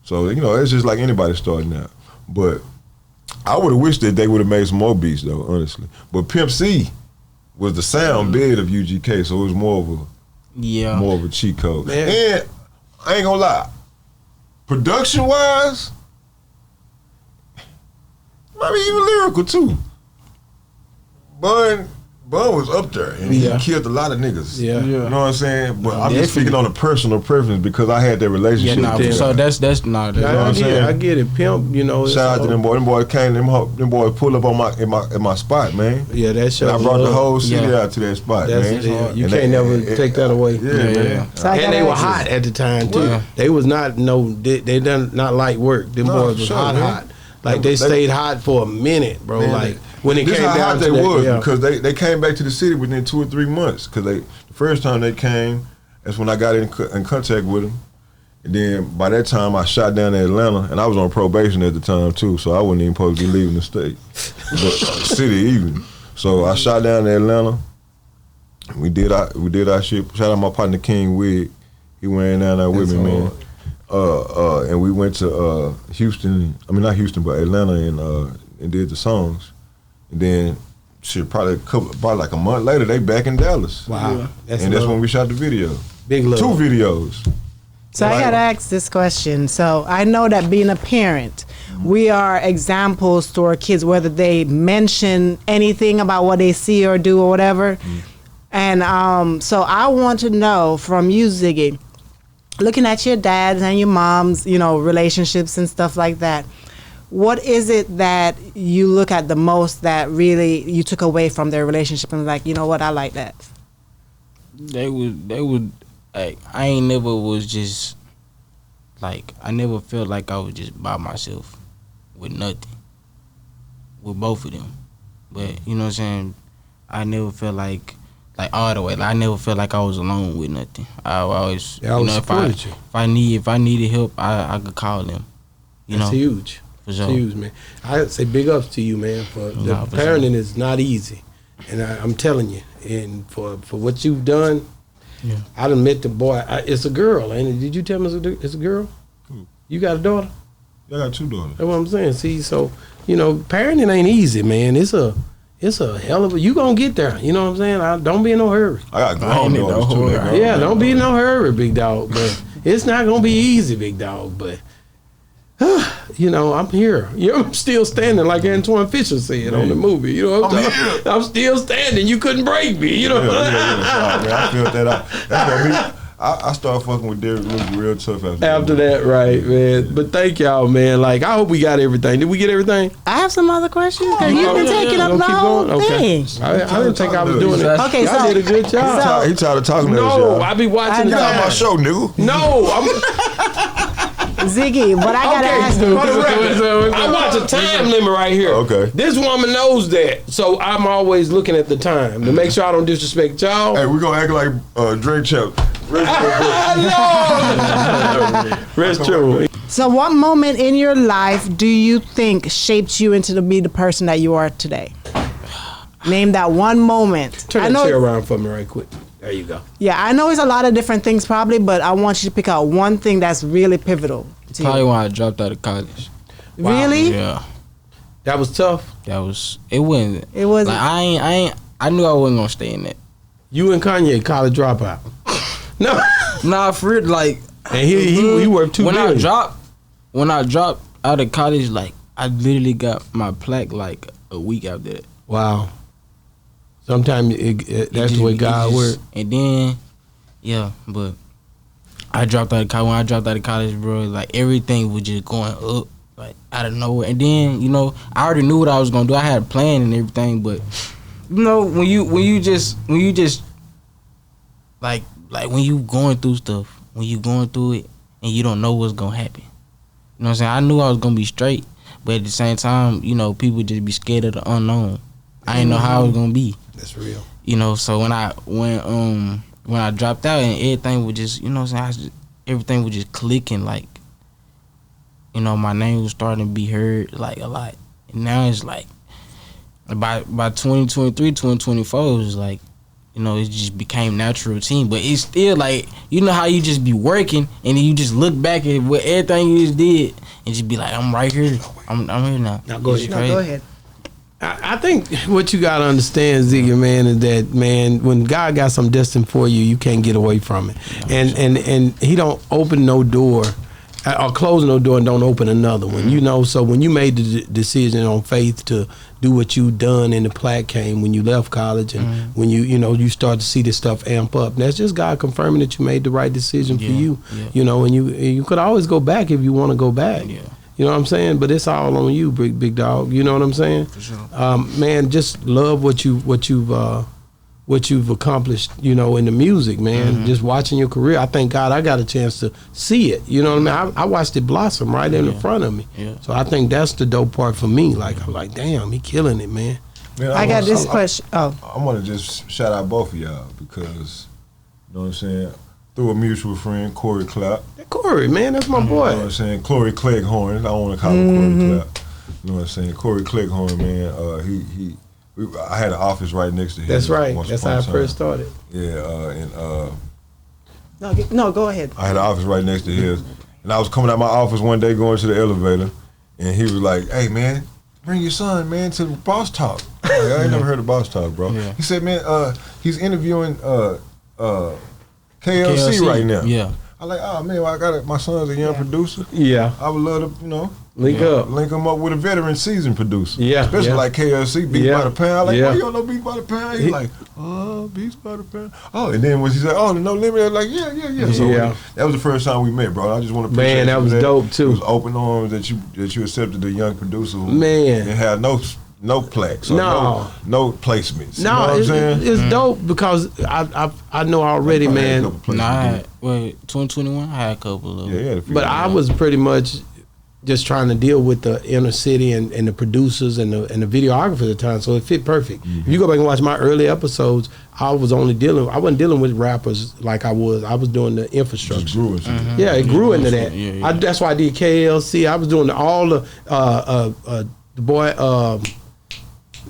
So, you know, it's just like anybody starting out. But I would have wished that they would have made some more beats, though, honestly. But Pimp C was the sound bed of UGK, so it was more of a cheat code. Man. And I ain't gonna lie, production-wise, might be even lyrical too. Bun was up there, and he killed a lot of niggas. Yeah. You know what I'm saying? But I'm just speaking on a personal preference because I had that relationship with them. So that's you know what I'm saying? I get it, Pimp. You know, shout out to them boys. Them boys came. Them boys pulled up on my spot, man. Yeah, that's shit. I brought the whole city out to that spot, man. Yeah, you can't never take that away. Yeah. And they were hot at the time too. Yeah. They was not they done not light work. Them boys was hot. Like they stayed hot for a minute, bro. Man, like when it came down to that, because they came back to the city within 2 or 3 months. Because the first time they came, that's when I got in contact with them. And then by that time, I shot down in Atlanta, and I was on probation at the time too, so I wasn't even supposed to be leaving the state, but city even. So I shot down in Atlanta. We did our shit. Shout out my partner King Wig. He went down there with me, man. And we went to Houston. I mean, not Houston, but Atlanta, and did the songs. And then, shit, probably like a month later, they back in Dallas. Wow, that's when we shot the video. Big love. 2 videos. So I gotta ask this question. So I know that being a parent, we are examples to our kids, whether they mention anything about what they see or do or whatever. And so I want to know from you, Ziggy, looking at your dad's and your mom's, you know, relationships and stuff like that, what is it that you look at the most that really you took away from their relationship and like, you know what, I like that? They would like, I ain't never was just like, I never felt like I was just by myself with nothing with both of them. But you know what I'm saying, I never felt like all the way. Like, I never felt like I was alone with nothing. I always, you know, if I needed help, I could call them. That's huge. For sure. It's huge, man. I say big ups to you, man. For parenting is not easy, and I'm telling you, and for what you've done, I done met the boy. It's a girl, ain't it? Did you tell me it's a girl? You got a daughter? I got 2 daughters. That's what I'm saying. See, so you know, parenting ain't easy, man. It's a hell of a. You gonna get there. You know what I'm saying? Don't be in no hurry. I got grown daughters too. Yeah, don't be in no hurry, big dog. But it's not gonna be easy, big dog. But you know, I'm here. I'm still standing, like Antoine Fisher said on the movie. You know, I'm still standing. You couldn't break me. You know. I felt that out. That's what me. I started fucking with Derek Lewis real tough after that, right, man. But thank y'all, man. Like, I hope we got everything. Did we get everything? I have some other questions. You've been taking up the whole thing. I didn't think I was doing it. Okay, y'all did a good job. He tried to talk to me. No, I be watching the time. My show, nigga. No, Ziggy, but I gotta ask you. I watch a time limit right here. Okay. This woman knows that, so I'm always looking at the time to make sure I don't disrespect y'all. Hey, we're gonna act like Drake Champ. Rest true. So, what moment in your life do you think shaped you into be the person that you are today? Name that one moment. Turn that chair around for me right quick. There you go. Yeah, I know it's a lot of different things probably, but I want you to pick out one thing that's really pivotal to probably you. when I dropped out of college. Wow. Really? Yeah. That was tough. It wasn't. It wasn't. Like, I knew I wasn't gonna stay in that. You and Kanye, college dropout. No. Nah, for real, like. And he worked $2 billion. When I dropped out of college, like, I literally got my plaque like a week after that. Wow. Sometimes that's the way God works. And then, but I dropped out of college. When I dropped out of college, bro, like, everything was just going up, like, out of nowhere. And then, you know, I already knew what I was gonna do. I had a plan and everything, but you know, when you just like when you going through stuff, when you going through it and you don't know what's gonna happen. You know what I'm saying? I knew I was gonna be straight, but at the same time, you know, people just be scared of the unknown. I didn't know how it was gonna be. That's real. You know, so when when I dropped out and everything was just, you know what I'm saying, everything was just clicking, like, you know, my name was starting to be heard, like, a lot. And now it's like, by 2023, 2024, it was like, you know, it just became natural routine. But it's still like, you know how you just be working and then you just look back at what everything you just did and just be like, I'm right here. I'm here now. Now go ahead. I think what you gotta understand, Ziggy, man, is that, man, when God got something destined for you, you can't get away from it. And He don't open no door or close no door and don't open another one. You know, so when you made the decision on faith to do what you done and the plaque came when you left college and when you start to see this stuff amp up, that's just God confirming that you made the right decision for you. Yeah. You know, and you could always go back if you want to go back. Yeah. You know what I'm saying? But it's all on you, big dog. You know what I'm saying? For sure. Man, just love what you've accomplished, you know, in the music, man. Just watching your career. I thank God I got a chance to see it. You know what I mean? I watched it blossom right in front of me. Yeah. So I think that's the dope part for me. Like, I'm like, damn, he killing it, man. I got this question. I want to just shout out both of y'all because, you know what I'm saying, through a mutual friend, Corey Clapp. Corey, man, that's my boy. You know what I'm saying? Corey Cleghorn. I don't want to call him Corey Clapp. You know what I'm saying? Corey Cleghorn, man, I had an office right next to him. That's right. That's how I first started. Yeah, No, go ahead. I had an office right next to his. And I was coming out my office one day going to the elevator, and he was like, hey, man, bring your son, man, to Boss Talk. I ain't never heard of Boss Talk, bro. Yeah. He said, man, he's interviewing KLC right now. Yeah. I like, oh, man, I got my son's a young producer. Yeah. I would love to, you know, link him up with a veteran seasoned producer. Yeah. Especially like KLC, Beats by the Pound. I like, you don't know Beats by the Pound? He's like, oh, Beats by the Pound. Oh, and then when he said, oh, No Limit, I was like, yeah. So that was the first time we met, bro. I just want to appreciate that was dope too. It was open arms that you accepted a young producer who man and had no plaques, or no placements. No, you know what I'm saying? It's dope because I know already, man. Nah, 2021, I had a couple of them. But I was pretty much just trying to deal with the inner city and the producers and the videographers at the time, so it fit perfect. If you go back and watch my early episodes, I wasn't dealing with rappers like I was doing the infrastructure. It grew into Yeah, it grew into that. Yeah. That's why I did KLC. I was doing all the boy.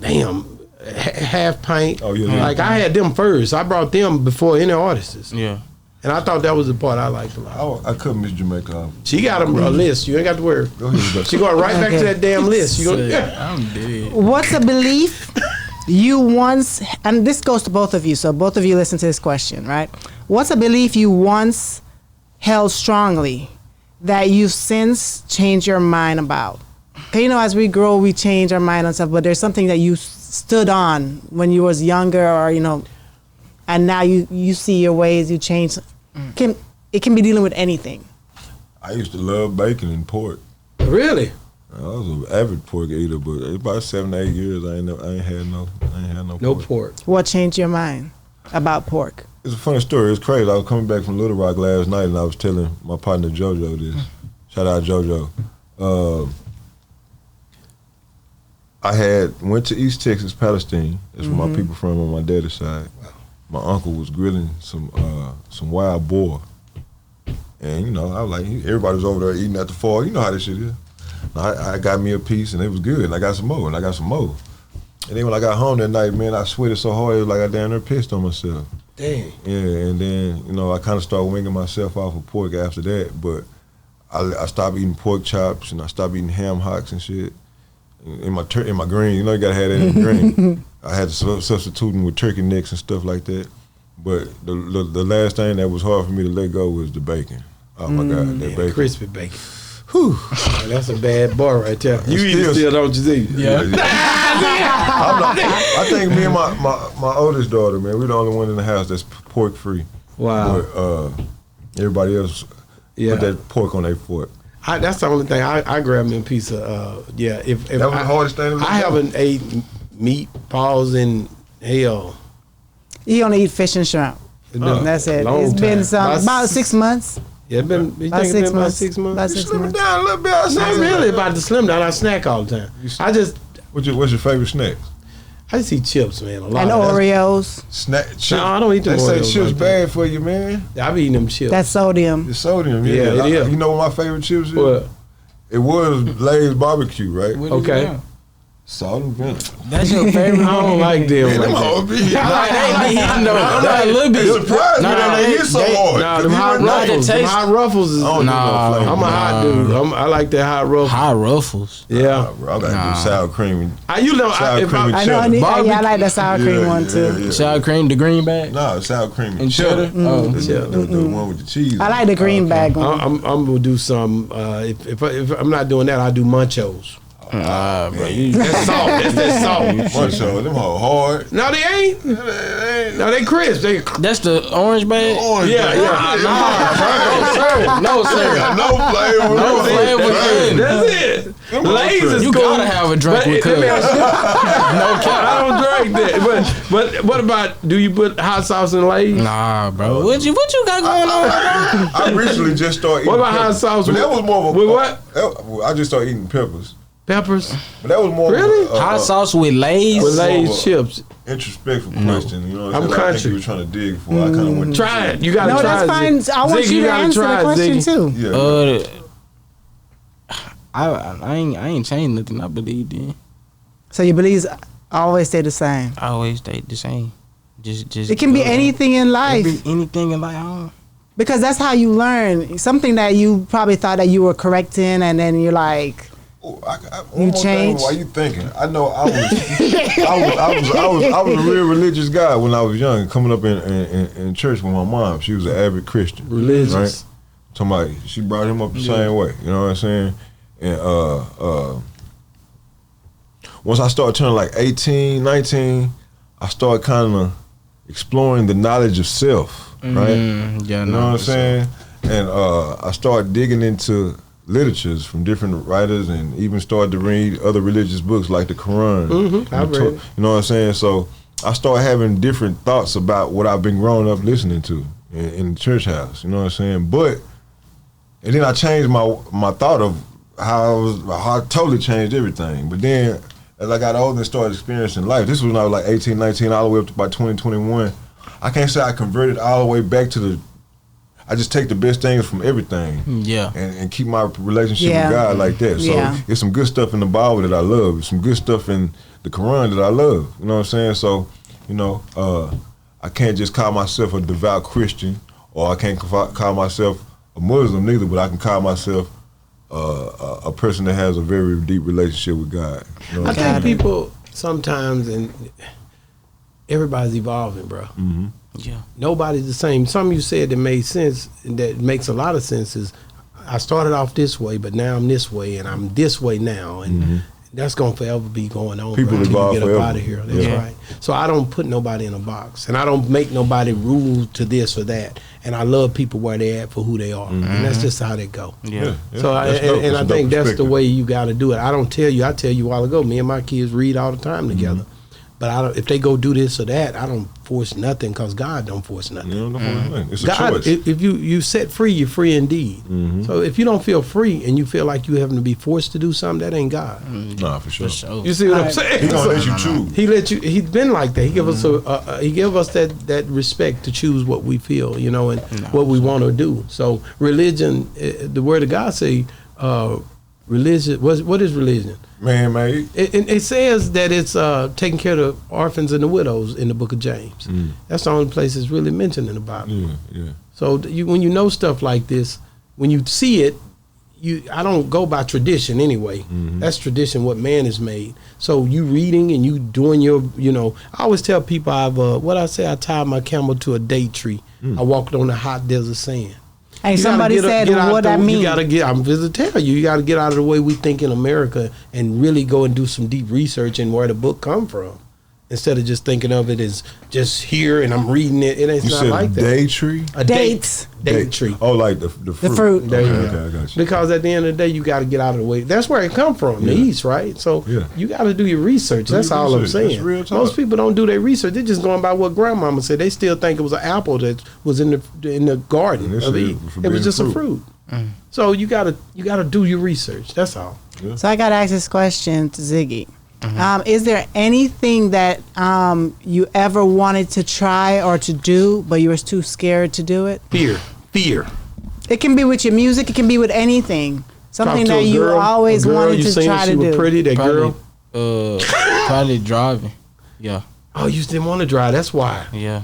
Half Pint. Oh, yeah. Like I had them first. I brought them before any artists. Yeah. And I thought that was the part I liked a lot. I couldn't miss Jamaica. She got a list. You ain't got to worry. She going right back to that damn list. I'm dead. What's a belief you once, and this goes to both of you, so both of you listen to this question, right? What's a belief you once held strongly that you've since changed your mind about? You know, as we grow, we change our mind on stuff, but there's something that you stood on when you was younger, or, you know, and now you see your ways, you change. It can be dealing with anything. I used to love bacon and pork. Really? I was an avid pork eater, but about 7 to 8 years I ain't had no pork. What changed your mind about pork? It's a funny story. It's crazy. I was coming back from Little Rock last night, and I was telling my partner JoJo this. Shout out JoJo. I went to East Texas, Palestine. That's where my people from on my daddy's side. My uncle was grilling some wild boar. And, you know, I was like, everybody was over there eating at the fall. You know how this shit is. I got me a piece, and it was good. And I got some more, and And then when I got home that night, man, I sweated so hard, it was like I down there pissed on myself. Dang. Yeah, and then, you know, I kind of started winging myself off of pork after that. But I stopped eating pork chops, and I stopped eating ham hocks and shit. In my green, you know, you gotta have that in the green. I had to substitute them with turkey necks and stuff like that. But the last thing that was hard for me to let go was the bacon. Oh my God, that bacon, crispy bacon. Whew, that's a bad bar right there. You eat still, don't you see? Yeah. I think me and my oldest daughter, man, we're the only one in the house that's pork free. Wow. But everybody else put that pork on their fork. That's the only thing I grab me a piece of. If that was the hardest thing. I haven't ate meat paws in hell. You only eat fish and shrimp. That's it. It's been about 6 months. Yeah, it's been about 6 months. About 6 months. Down a little bit. Not really about to slim down. I snack all the time. What's your favorite snack? I see chips, man, a lot. And Oreos. Snack chips. No, I don't eat them Oreos. They say chips bad for you, man. I be eating them chips. That's sodium. It's sodium, yeah. It is. You know what my favorite chips is? What? It was Lay's barbecue, right? Okay. Salt and vinegar. That's your favorite? I don't like them. Man, them hoes be hitting. a little bit. Surprised me that they hit so hard. Nah, them hot ruffles. Them hot ruffles is. I'm a hot dude. I like that hot ruffles. Hot ruffles. Yeah. Bro, I gotta do sour cream. Sour cream. I like the sour cream one too. Yeah. Sour cream, the green bag. No, sour cream and cheddar. The one with the cheese. I like the green bag one. I'm gonna do some. If I'm not doing that, I'll do Munchos. Bro, that's salt. That's that salt. Munchos, them hard. No, they ain't. No, they crisp. That's the orange bag. Yeah. No sir. No flavor. No flavor. That's it. Lay's is you cool. gotta have a drink with cuz. No cap. I don't drink that. But what about? Do you put hot sauce in Lay's? Nah, bro. What you got going on? I recently just started eating. What about hot sauce? But that was more of a. With what? I just started eating peppers. Peppers. But that was more really hot sauce with Lay's. With Lay's chips. Introspective question. You know what I'm saying? country. I think you were trying to dig for. I kind of went. Try it. You gotta try it. No, that's fine. I want you to answer the question too. Yeah. I ain't changed nothing. I believe in. So your beliefs always stay the same. I always stay the same. Just. It can be anything in life. Anything in life. Because that's how you learn. Something that you probably thought that you were correct in, and then you're like. You changed. Why you thinking? I know I was a real religious guy when I was young, coming up in church with my mom. She was an avid Christian, religious. Right? Somebody she brought him up the same way. You know what I'm saying? And once I started turning like 18, 19, I started kind of exploring the knowledge of self. Right? Yeah, you know what I'm saying? And I started digging into literatures from different writers, and even started to read other religious books like the Quran. You know what I'm saying? So I started having different thoughts about what I've been growing up listening to in the church house. You know what I'm saying? And then I changed my thought of how I totally changed everything. But then as I got older and started experiencing life, this was when I was like 18, 19, all the way up to about 20, 21. I can't say I converted all the way back to I just take the best things from everything, and keep my relationship with God like that. So there's some good stuff in the Bible that I love. There's some good stuff in the Quran that I love. You know what I'm saying? So, you know, I can't just call myself a devout Christian, or I can't call myself a Muslim neither. But I can call myself a person that has a very deep relationship with God. You know I think people sometimes, and everybody's evolving, bro. Mm-hmm. Yeah. Nobody's the same. Something you said that made sense, and that makes a lot of sense, is I started off this way, but now I'm this way, and I'm this way now, and that's gonna forever be going on. People evolve get forever. up out of here. That's right. So I don't put nobody in a box, and I don't make nobody rule to this or that. And I love people where they at for who they are, and that's just how they go. So I think that's the way you got to do it. I don't tell you. I tell you a while ago. Me and my kids read all the time together. But if they go do this or that, I don't force nothing, because God don't force nothing. It's a God, choice. if you set free, you're free indeed. So if you don't feel free and you feel like you having to be forced to do something, that ain't God. Nah, for sure. You see what I'm saying? He gonna let you choose. He let you. He's been like that. He give us he give us that respect to choose what we feel, you know, and what we want to do. So religion, the Word of God say, religion. What is religion? Man-made. It says that it's taking care of the orphans and the widows in the book of James. That's the only place it's really mentioned in the Bible. So when you know stuff like this, when you see it, I don't go by tradition anyway. That's tradition, what man has made. So you reading and you doing your, you know, I always tell people I tied my camel to a date tree. I walked on the hot desert sand. Hey, somebody said, what I mean? You gotta get. I'm just to tell you, you gotta get out of the way we think in America and really go and do some deep research in where the book come from, instead of just thinking of it as just here and I'm reading it. It's not like that. Day tree? A date tree. Oh, like the fruit. The fruit. There you go. Okay, I got you. Because at the end of the day, you got to get out of the way. That's where it come from, the East, right? So you got to do your research. That's all I'm saying. That's real talk. Most people don't do their research. They're just going by what grandmama said. They still think it was an apple that was in the garden of Eve. It was just a fruit. So you gotta do your research. That's all. So I gotta ask this question to Ziggy. Is there anything that you ever wanted to try or to do, but you were too scared to do it? Fear. It can be with your music. It can be with anything. Something that you always wanted to try to do. Pretty, that probably, girl. Probably driving. Yeah. Oh, you didn't want to drive. That's why. Yeah.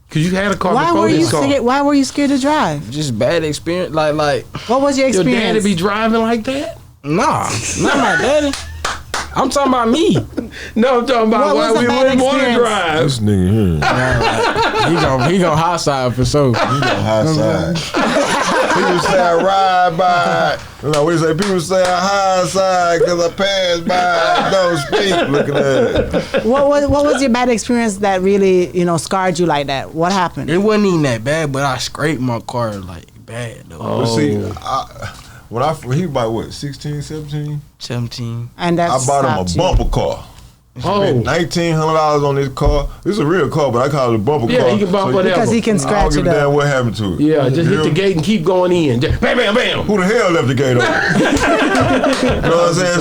Cause you had a car Why before were you this car. scared? Why were you scared to drive? Just bad experience. Like. What was your experience? Your daddy be driving like that? Nah, not my daddy. I'm talking about me. No, I'm talking about why we wouldn't want to drive. This nigga here. He gon' high side for sure. He gon' high side. People say I ride by. You know, we say people say I high side because I pass by. Don't speak. Look at that. What was your bad experience that really scarred you like that? What happened? It wasn't even that bad, but I scraped my car like bad though. But see, he about what, 16, 17? 17. And I bought him a bumper car. Spent $1,900 on this car. This is a real car, but I call it a bumper car. Yeah, he can bump whatever. Because he can scratch it up. I don't give a damn what happened to it. Yeah, just hit the gate and keep going in. Just bam, bam, bam. Who the hell left the gate open? You know what I'm saying?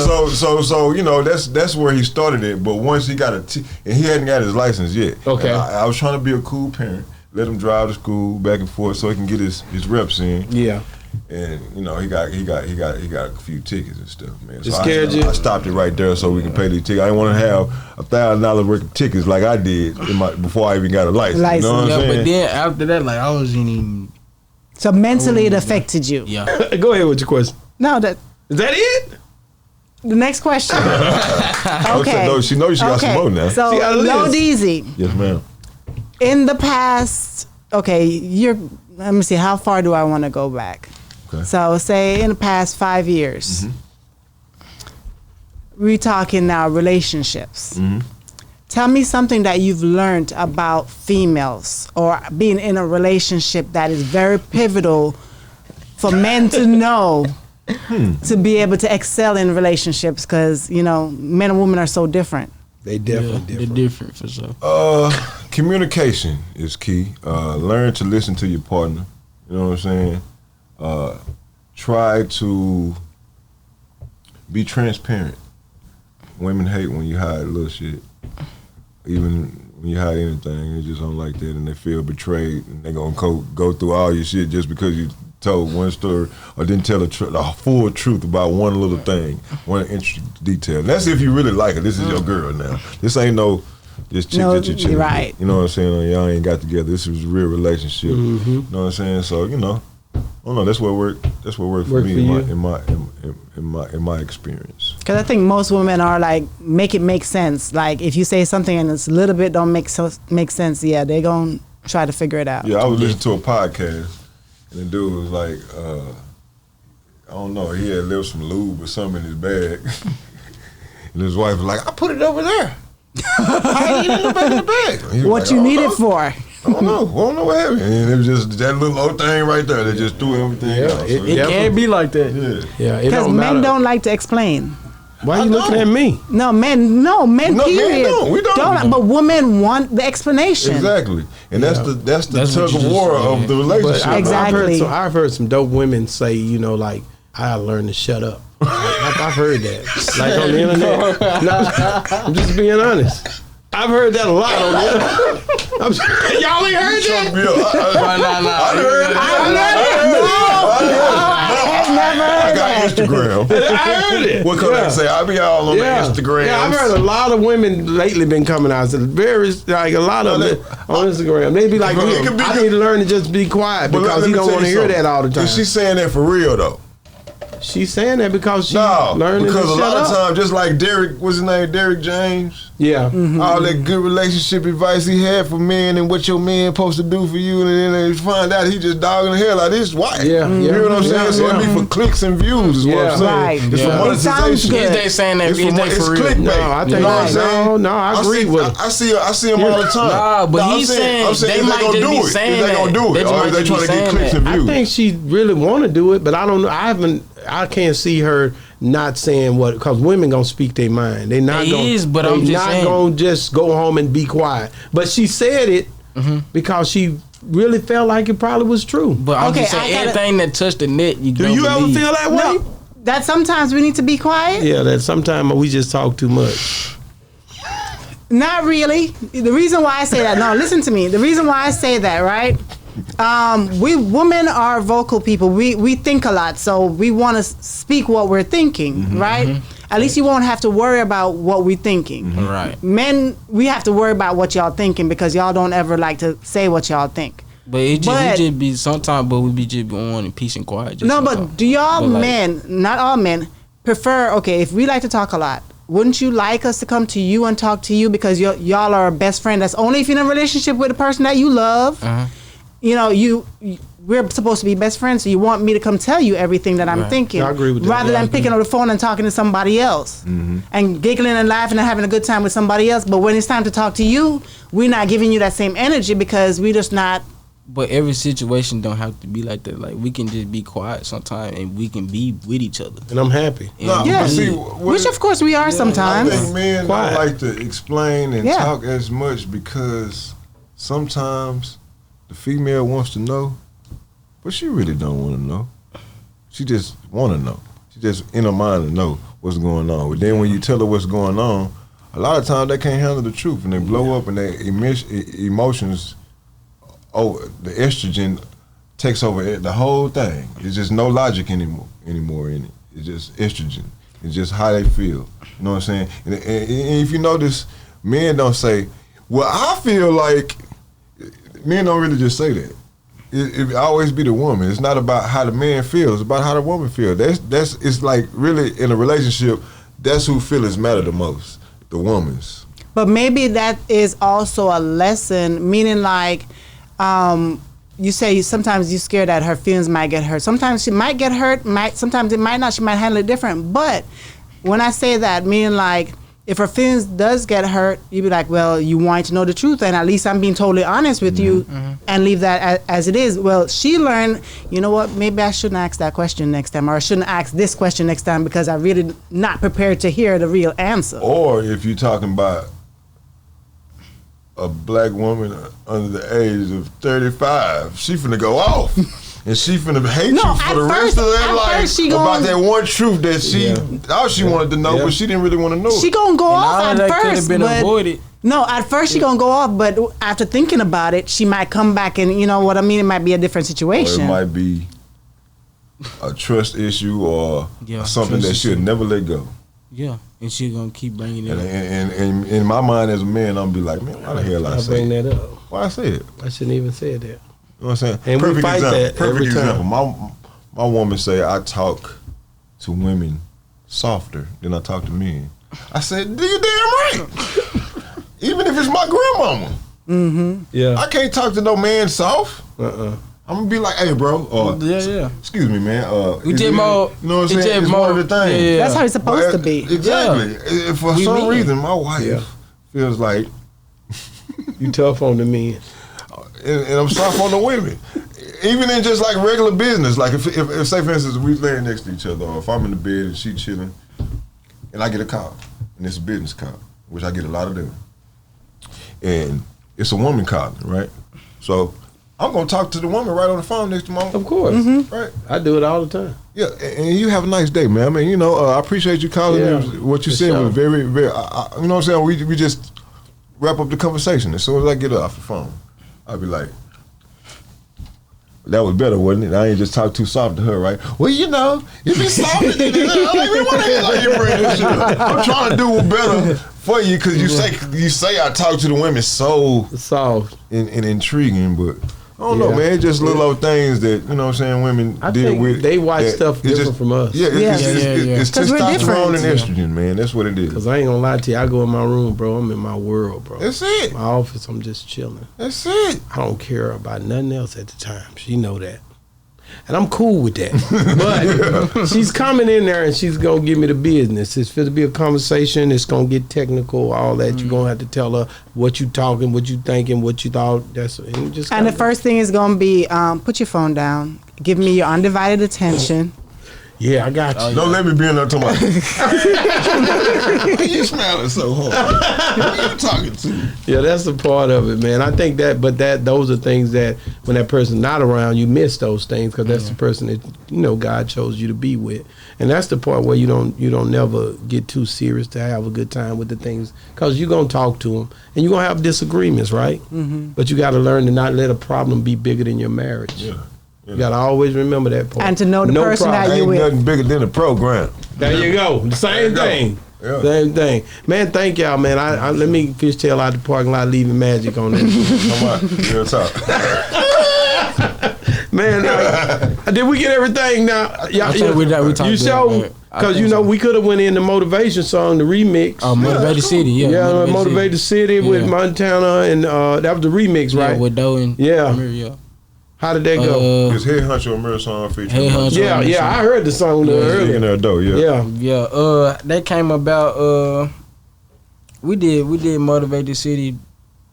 So that's where he started it. But once he got and he hadn't got his license yet. Okay. I was trying to be a cool parent, let him drive to school back and forth so he can get his reps in. Yeah. And he got a few tickets and stuff, man. So scared you? I stopped it right there so we can pay these tickets. I didn't want to have $1,000 worth of tickets like I did before I even got a license. You know what I'm saying? But then after that, like I wasn't even. So mentally, it affected you. Yeah. Go ahead with your question. No, Is that it? the next question. Okay. No, she knows she got some more now. So, Lil Deezie. Yes, ma'am. In the past, let me see, how far do I want to go back? Okay. So say in the past 5 years, we're talking now relationships. Tell me something that you've learned about females or being in a relationship that is very pivotal for men to know to be able to excel in relationships, because, men and women are so different. They definitely different. They're different for sure. Communication is key. Learn to listen to your partner. You know what I'm saying? Try to be transparent. Women hate when you hide little shit. Even when you hide anything, they just don't like that, and they feel betrayed, and they're gonna go through all your shit just because you told one story or didn't tell the full truth about one little thing, one interesting detail. And that's if you really like her. This is your girl now. This ain't no chick that you chick. Right. You know what I'm saying? Y'all ain't got together. This was a real relationship. You know what I'm saying? So I don't know. That's what worked. That's what worked for me in my experience. Because I think most women are like, make it make sense. Like if you say something and it's a little bit don't make sense, yeah, they gonna try to figure it out. Yeah, I was listening to a podcast, and the dude was like, I don't know, he had left some lube or something in his bag, and his wife was like, I put it over there. I ain't in the back of the bag. What you need it for? I don't know what happened. And it was just that little old thing right there that just threw everything out. So It can't be like that. Yeah, because men don't like to explain. Why are you looking at me? No, men. Period. Men we don't. But women want the explanation. Exactly, and that's the tug of war of the relationship. Exactly. I've heard some dope women say, like, I learned to shut up. I've heard that, like on the internet. Nah, I'm just being honest. I've heard that a lot on the internet. Y'all ain't heard that? I got Instagram. I heard it. What can I say? I be all on the Instagram. Yeah, I've heard a lot of women lately been coming out. A lot of them on Instagram. They be like, I need to learn to just be quiet because he don't want to hear that all the time. Is she saying that for real though? She's saying that because she because learned to shut a lot up. of times, just like Derek, what's his name, Derek James. Yeah, all that good relationship advice he had for men and what your man supposed to do for you, and then they find out he just dogging the hell out of his wife. Yeah, you hear what I'm saying? So it be for clicks and views, is what I'm saying. Right. It's for monetization. It sounds good. Is they saying that? It's for real? clickbait. No, I think I agree with it. I see him all the time. Nah, but he's saying they might just be saying that. They gonna do it, or they trying to get clicks and views. I think she really want to do it, but I don't know. I can't see her not saying what, because women gonna speak their mind. They not gonna just go home and be quiet. But she said it because she really felt like it probably was true. But I'm just saying, anything that touched the net, do you ever feel that way? That sometimes we need to be quiet? Yeah, that sometimes we just talk too much. Not really. The reason why I say that, no, listen to me. The reason why I say that, right? We women are vocal people. We think a lot, so we want to speak what we're thinking, right? At least you won't have to worry about what we're thinking. Right. Men, we have to worry about what y'all thinking because y'all don't ever like to say what y'all think. But we just be sometimes, but we be just on in peace and quiet. No, but do y'all men, not all men, prefer? Okay, if we like to talk a lot, wouldn't you like us to come to you and talk to you because y'all are a best friend? That's only if you're in a relationship with a person that you love. You know, we're supposed to be best friends, so you want me to come tell you everything that I'm thinking. I agree with that. Rather than picking up the phone and talking to somebody else and giggling and laughing and having a good time with somebody else. But when it's time to talk to you, we're not giving you that same energy because we just not. But every situation don't have to be like that. Like, we can just be quiet sometimes and we can be with each other. And I'm happy. Which of course we are sometimes. I think men don't like to explain and talk as much because sometimes the female wants to know, but she really don't want to know. She just want to know. She just in her mind to know what's going on. But then when you tell her what's going on, a lot of times they can't handle the truth and they blow up and their emotions. Oh, the estrogen takes over the whole thing. It's just no logic anymore in it. It's just estrogen. It's just how they feel. You know what I'm saying? And if you notice, men don't say, well, I feel like, men don't really just say that. It always be the woman. It's not about how the man feels. It's about how the woman feels. It's like really in a relationship, that's who feelings matter the most, the woman's. But maybe that is also a lesson, meaning like, you say sometimes you're scared that her feelings might get hurt. Sometimes she might get hurt, sometimes it might not, she might handle it different. But when I say that, meaning like, if her feelings does get hurt, you be like, well, you want to know the truth, and at least I'm being totally honest with you and leave that as it is. Well, she learned, you know what, maybe I shouldn't ask that question next time, or I shouldn't ask this question next time because I'm really not prepared to hear the real answer. Or if you're talking about a black woman under the age of 35, she finna go off. And she finna hate you for the rest of her life about that one truth that all she wanted to know, but she didn't really want to know. She gonna go off at that first, could have been avoided. No, at first she gonna go off, but after thinking about it, she might come back and, you know what I mean, it might be a different situation. Or it might be a trust issue or something that she'll never let go. Yeah, and she gonna keep bringing it up. And in my mind as a man, I'm be like, man, why the hell I say bring that up? Why I say it? I shouldn't even say that. You know what I'm saying? And perfect we fight example. that Perfect every example. time. My woman say I talk to women softer than I talk to men. I said, do you damn right? Even if it's my grandmama. Yeah. I can't talk to no man soft. I'm gonna be like, hey, bro. Excuse me, man. We did more. You know what I'm saying? It's one of the things. Yeah. That's how it's supposed to be. Exactly. Yeah. For some reason, my wife feels like you tough on the men. And I'm soft on the women. Even in just like regular business. Like if say for instance we laying next to each other, or if I'm in the bed and she chilling, and I get a call, and it's a business call, which I get a lot of them, and it's a woman calling, right? So I'm gonna talk to the woman right on the phone next to my. Of course, right? I do it all the time. Yeah, and you have a nice day, man. I mean, you know, I appreciate you calling. What you said was very, very. You know what I'm saying? We just wrap up the conversation. As soon as I get off the phone, I'll be like, that was better, wasn't it? I ain't just talk too soft to her, right? Well, you know, you be soft. Like, what the hell are you bringing this shit up? I'm trying to do better for you because you say I talk to the women so soft and intriguing, but I don't know, man. It's just little old things that, you know what I'm saying, women deal with. They watch stuff different from us. It's testosterone and estrogen, man. That's what it is. Because I ain't gonna lie to you, I go in my room, bro. I'm in my world, bro. That's it. My office, I'm just chilling. That's it. I don't care about nothing else at the time. She know that. And I'm cool with that. But she's coming in there and she's going to give me the business. It's going to be a conversation. It's going to get technical, all that. You're going to have to tell her what you talking, what you thinking, what you thought. And the first thing is going to be, put your phone down. Give me your undivided attention. Yeah, I got you. Don't let me be in there talking about. Why you smiling so hard? Who are you talking to? Yeah, that's the part of it, man. I think that, but those are things that when that person's not around, you miss those things because that's the person that God chose you to be with, and that's the part where you don't never get too serious to have a good time with the things because you're gonna talk to them and you're gonna have disagreements, right? Mm-hmm. But you got to learn to not let a problem be bigger than your marriage. Yeah. You gotta always remember that part. And to know the person that you with. Ain't nothing bigger than the program. There you go. The same thing. Yeah. Same thing. Man, thank y'all, man. I let me fishtail out the parking lot, leaving magic on this. Come on. Real talk. Man, did we get everything now? We talked you show because we could have went in the motivation song, the remix. Oh, Motivated City, yeah. Motivated City with Montana, and that was the remix, right? Yeah, with Doe and Amir, How did that go? It's Head Honcho Amir song featuring. Yeah, I heard the song earlier. That came about. We did Motivated City.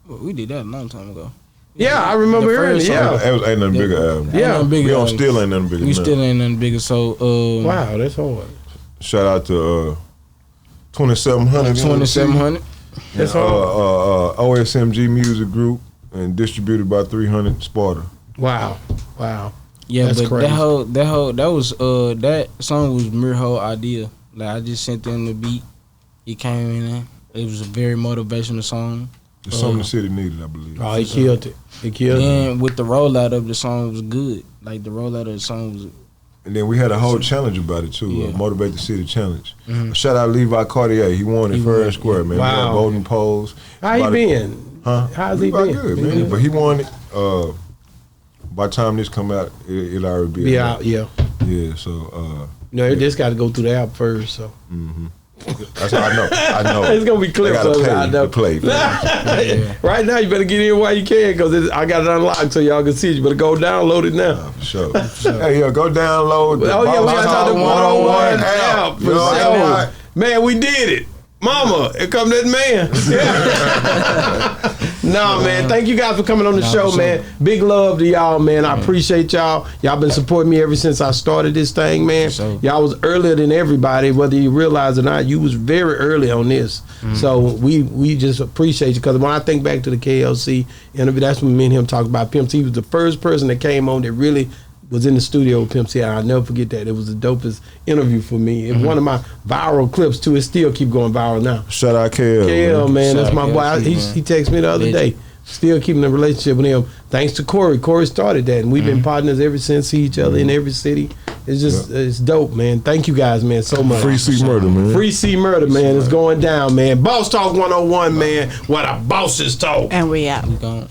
We did that a long time ago. Yeah, I remember hearing it. Yeah, it ain't nothing bigger album. Yeah, we don't still ain't nothing bigger. We still ain't nothing bigger. So wow, that's hard. Shout out to 2700. 2700. That's hard. OSMG Music Group and distributed by 300 Sparta. Wow. Yeah, that's but crazy. that song was Mir's whole idea. Like I just sent them the beat. It came in there. It was a very motivational song. It's something the city needed, I believe. Oh, he killed it. And with the rollout of the song was good. Like the rollout of the song was. And then we had a whole challenge about it too. Motivate the City Challenge. Mm-hmm. Shout out Levi Cartier. He won it fair and square, man. Wow. Golden Poles. How he been? Huh? How's he been? Good, man. Good. But he won it. By the time this come out, it'll already be out. Yeah. Yeah. So. It just got to go through the app first. So. Mm-hmm. That's how I know. It's gonna be clips of it. I know. Play. Right now, you better get in while you can because I got it unlocked so y'all can see it. You better go download it now. For sure. Hey, go download. We got to the 101 app. For sure. Man, we did it. Mama, here come that man. Man, thank you guys for coming on the show, man. Big love to y'all, man. I appreciate y'all. Y'all been supporting me ever since I started this thing, man. Y'all was earlier than everybody, whether you realize it or not. You was very early on this. So we just appreciate you because when I think back to the KLC interview, that's when me and him talked about Pimp C. He was the first person that came on that really was in the studio with Pimp C. I'll never forget that. It was the dopest interview for me. It was one of my viral clips too. It still keep going viral now. Shout out KL. KL, man. That's my boy. He texted me the other day. Still keeping a relationship with him. Thanks to Corey. Corey started that, and we've been partners ever since. See each other in every city. It's just it's dope, man. Thank you guys, man, so much. Free C Murder, man. Free C Murder, man. It's going down, man. Boss Talk 101, man. What a bosses talk. And we out. We gone.